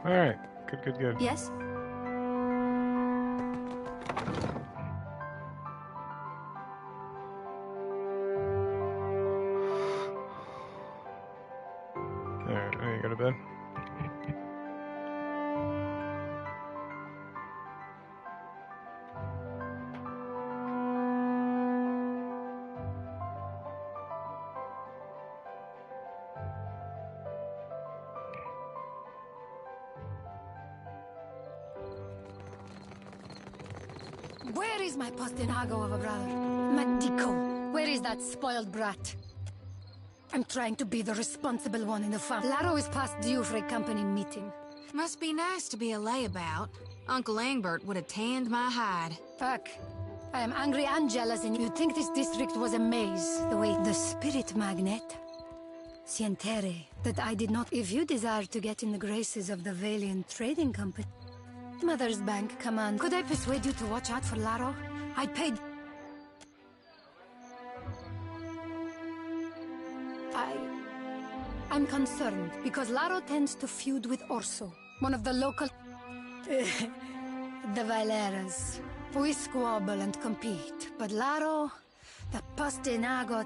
Alright, good. Yes? Alright, now you go to bed. Where is my postinago of a brother? Madico, where is that spoiled brat? I'm trying to be the responsible one in the family. Laro is past due for a company meeting. Must be nice to be a layabout. Uncle Engbert would have tanned my hide. Fuck. I am angry and jealous, and you'd think this district was a maze. The way the spirit magnet. Sientere, that I did not... If you desire to get in the graces of the Valiant Trading Company... Mother's Bank, come on. Could I persuade you to watch out for Laro? I paid... I'm concerned, because Laro tends to feud with Orso, one of the local... the Valeras. We squabble and compete, but Laro... the Postinago...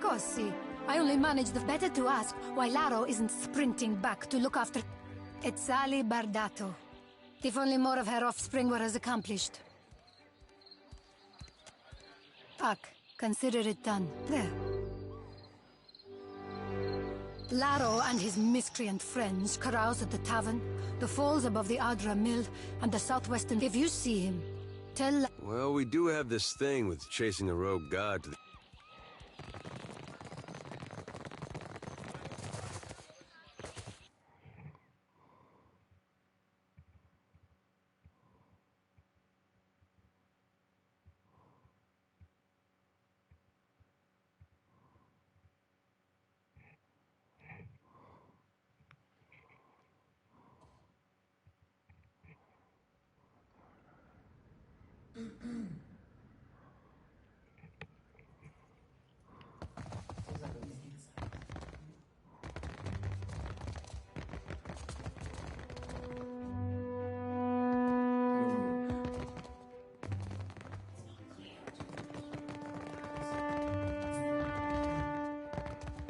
Così. I only manage the... Better to ask why Laro isn't sprinting back to look after... It's Ali Bardato. If only more of her offspring were as accomplished. Fuck. Consider it done. There. Laro and his miscreant friends carouse at the tavern, the falls above the Adra Mill, and the southwestern... If you see him, tell... Well, we do have this thing with chasing a rogue god to the...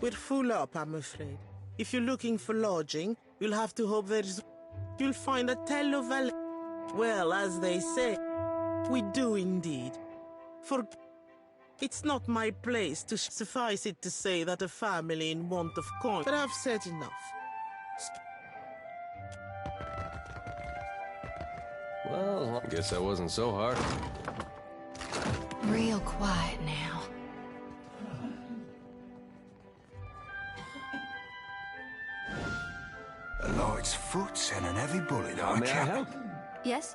We're full up, I'm afraid. If you're looking for lodging, you'll have to hope you'll find a televalet. Well, as they say, we do indeed. For it's not my place to suffice it to say that a family in want of coin, but I've said enough. Well, I guess that wasn't so hard. Real quiet now. A light's foot and an heavy bullet, May I help? Yes?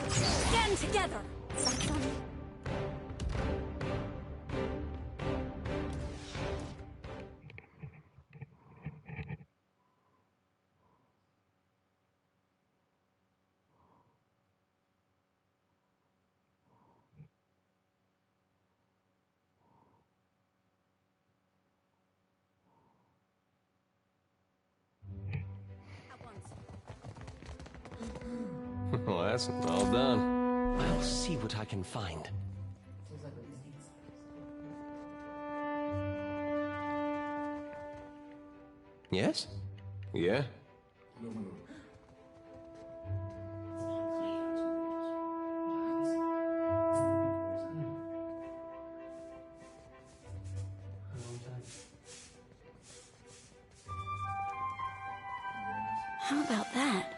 Stand together! Well, that's all done. I'll see what I can find. Yes? Yeah? How about that?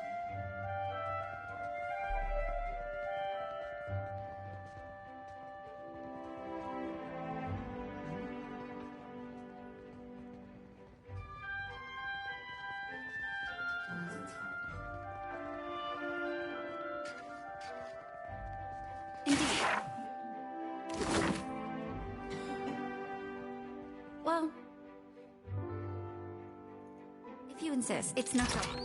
Well, if you insist, it's not right.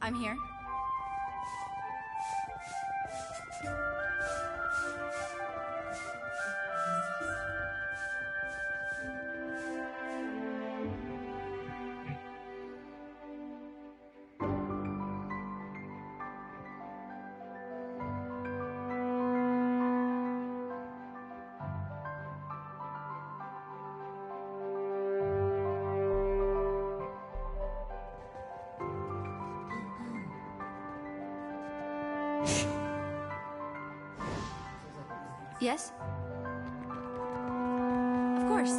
I'm here. Yes? Of course.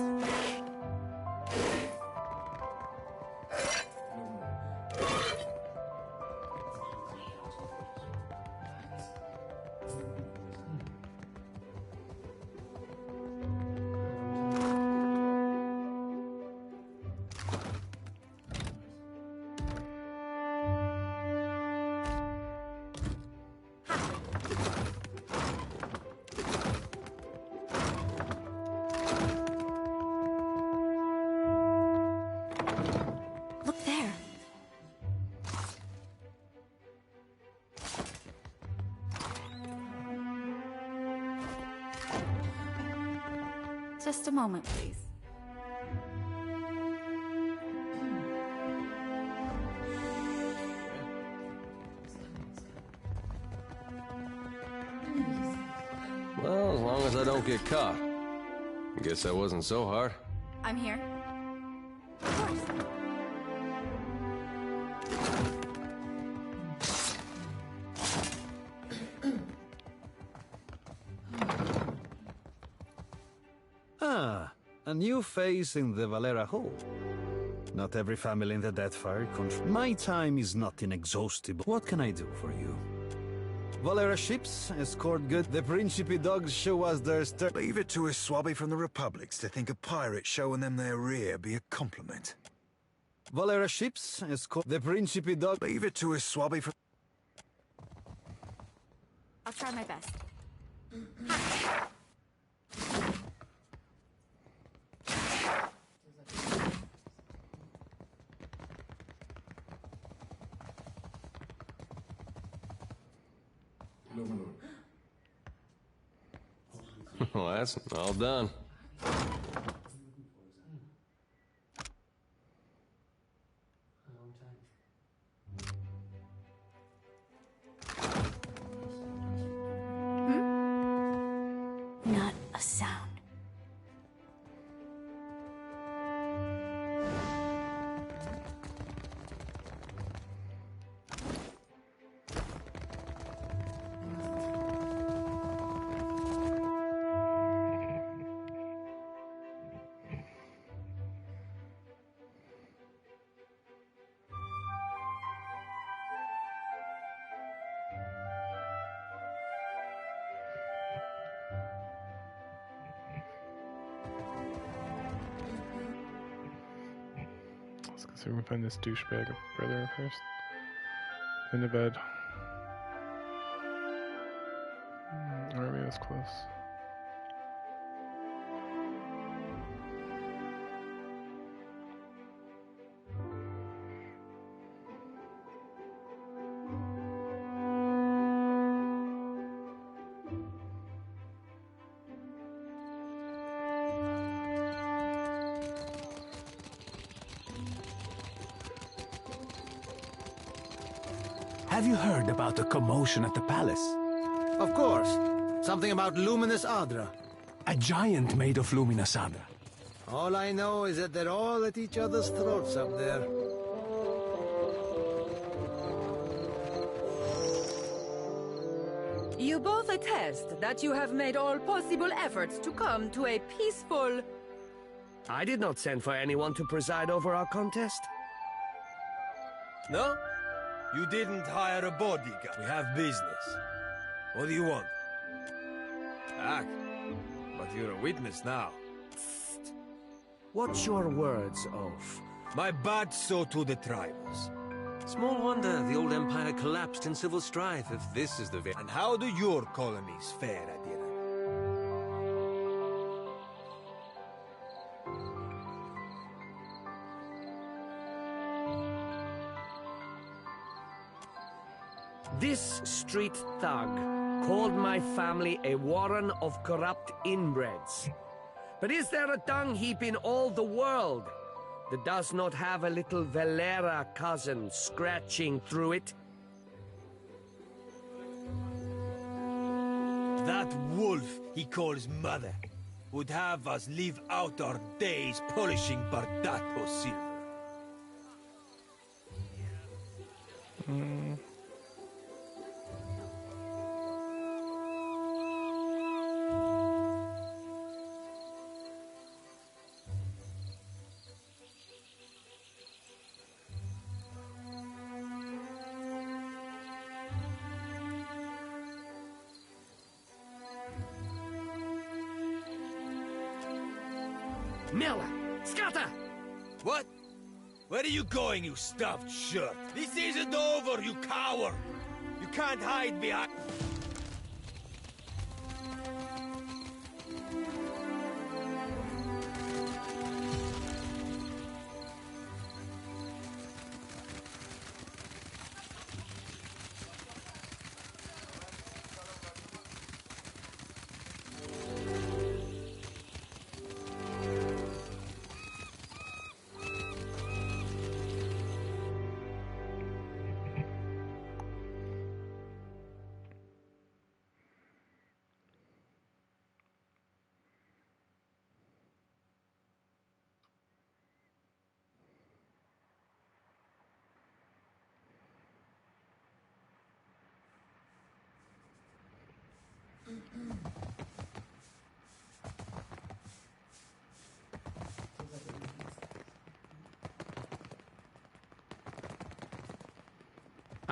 Look there. Just a moment, please. Well, as long as I don't get caught. Guess that wasn't so hard. I'm here. Ah, a new face in the Valera Hall. Not every family in the Deadfire My time is not inexhaustible. What can I do for you? Valera ships escort good. The Principe dogs show us their Leave it to a swabby from the Republics to think a pirate showing them their rear be a compliment. Valera ships escort. The Principe dog. Leave it to a swabby from... I'll try my best. Well, that's all done. Not a sound. Let's go see if we can find this douchebag brother first. In the bed. Army was close. Have you heard about the commotion at the palace? Of course. Something about Luminous Adra. A giant made of Luminous Adra. All I know is that they're all at each other's throats up there. You both attest that you have made all possible efforts to come to a peaceful... I did not send for anyone to preside over our contest. No? You didn't hire a bodyguard. We have business. What do you want? Act. But you're a witness now. What's your words, Oaf? My bad so to the tribals. Small wonder the old empire collapsed in civil strife if this is the... And how do your colonies fare, Adira? This street thug called my family a warren of corrupt inbreds. But is there a dung heap in all the world that does not have a little Valera cousin scratching through it? That wolf he calls mother would have us live out our days polishing Bardato silver. Miller! Scatter! What? Where are you going, you stuffed shirt? This isn't over, you coward! You can't hide behind...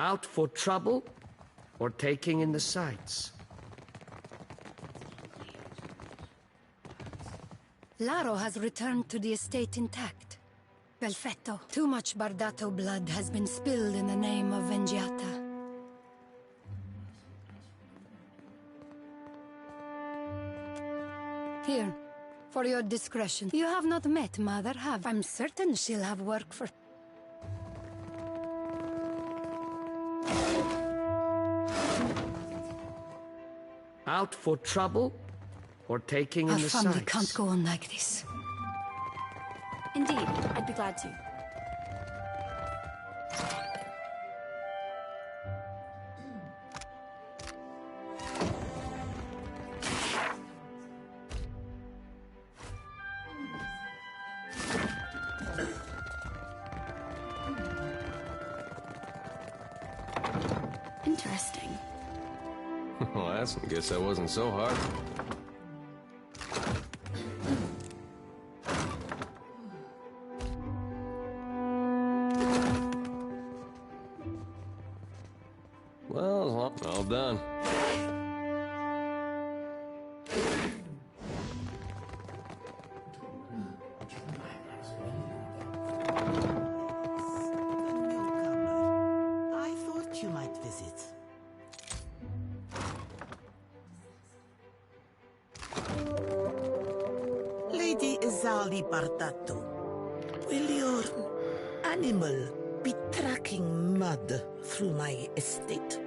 Out for trouble or taking in the sights? Laro has returned to the estate intact. Perfetto. Too much Bardato blood has been spilled in the name of Vengiata. Here, for your discretion. You have not met Mother, have? I'm certain she'll have work for... Out for trouble or taking in the sights? Our family can't go on like this. Indeed, I'd be glad to. Interesting. Well, I guess that wasn't so hard. Well, all done. I thought you might visit. Lady Izali Bardato, will your animal be tracking mud through my estate?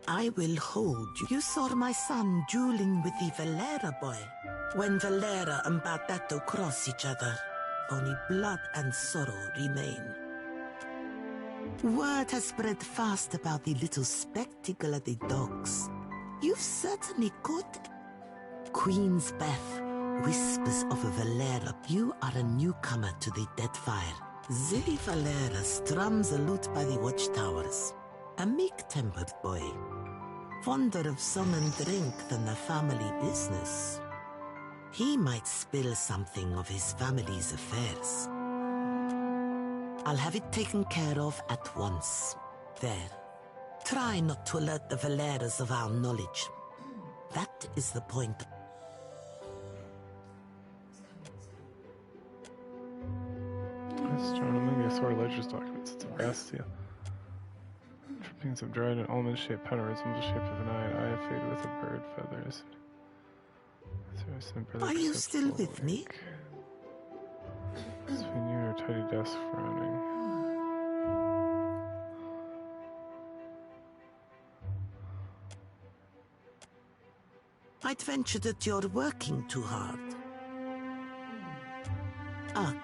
I will hold you. You saw my son dueling with the Valera boy. When Valera and Bardato cross each other, only blood and sorrow remain. Word has spread fast about the little spectacle of the dogs. You've certainly caught Queen's Beth whispers of a Valera. You are a newcomer to the Deadfire. Zilly Valera strums a lute by the watchtowers. A meek-tempered boy, fonder of song and drink than the family business. He might spill something of his family's affairs. I'll have it taken care of at once. There. Try not to alert the Valeras of our knowledge. That is the point. Astronomy, a sort of ledger's documents. It's a brass seal. Drippings of dried and almond-shaped powder resemble the shape of an eye faded with a bird feathers. Are you still with me? Between you and your tidy desk frowning. I'd venture that you're working too hard. Ugh.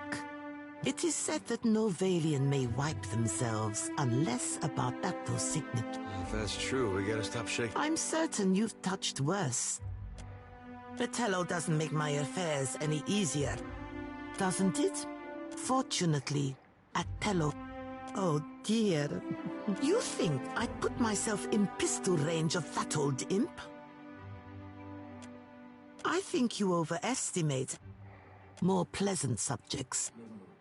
It is said that no Valian may wipe themselves unless a Bardato signet. If that's true, we gotta stop shaking. I'm certain you've touched worse. Fratello doesn't make my affairs any easier, doesn't it? Fortunately, Atello... Oh dear. You think I'd put myself in pistol range of that old imp? I think you overestimate more pleasant subjects.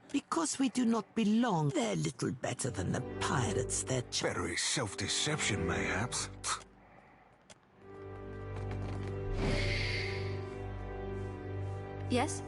Because we do not belong, they're little better than the pirates they're... Better is self-deception, mayhaps. Yes?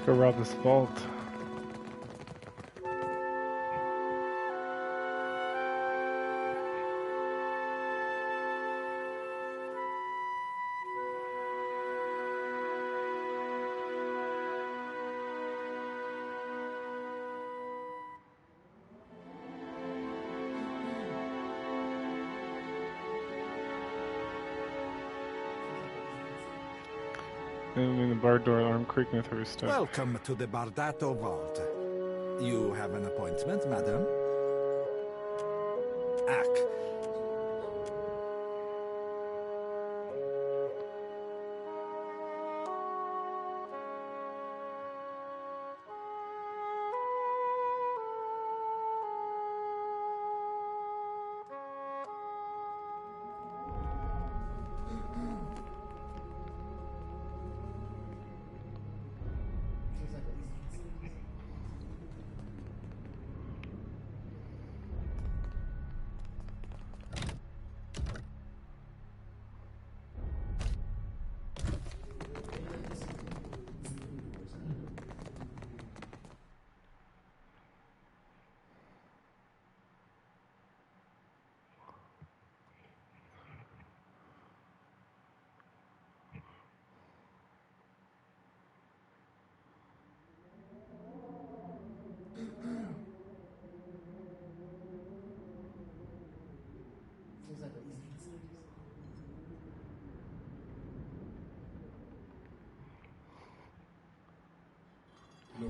Go rob this vault. And in the bar door, arm creaking with her step. Welcome to the Bardato Vault. You have an appointment, madam? Ack.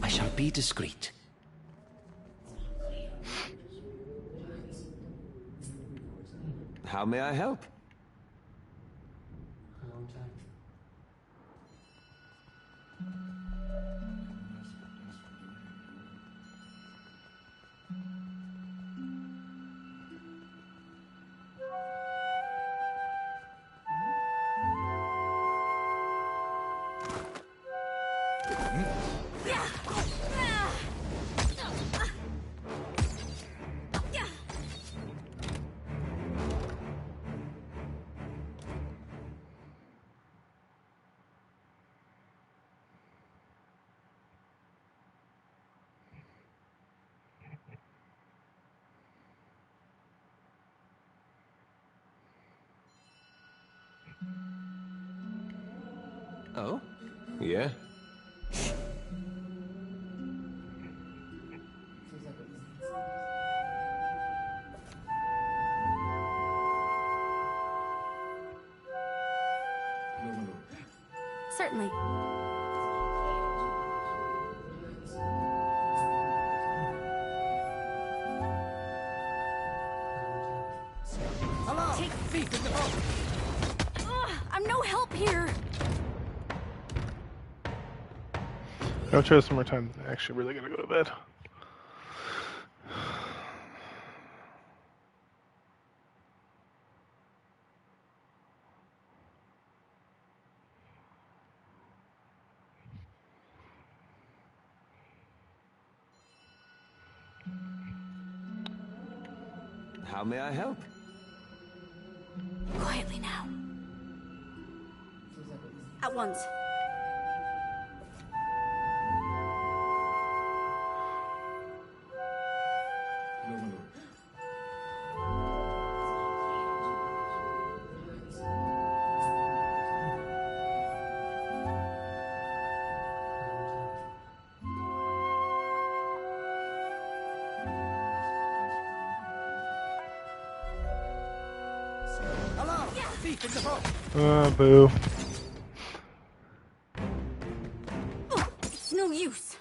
I shall be discreet. How may I help? Oh? Yeah? Certainly. Hello! Take thief in the boat! I'm no help here. I'll try this one more time. I'm actually really gonna go to bed. How may I help? Quietly now. At once. Hello! Thief in the boat! Boo. It's no use.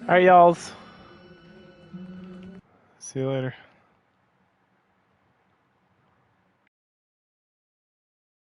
Alright, y'alls. See you later.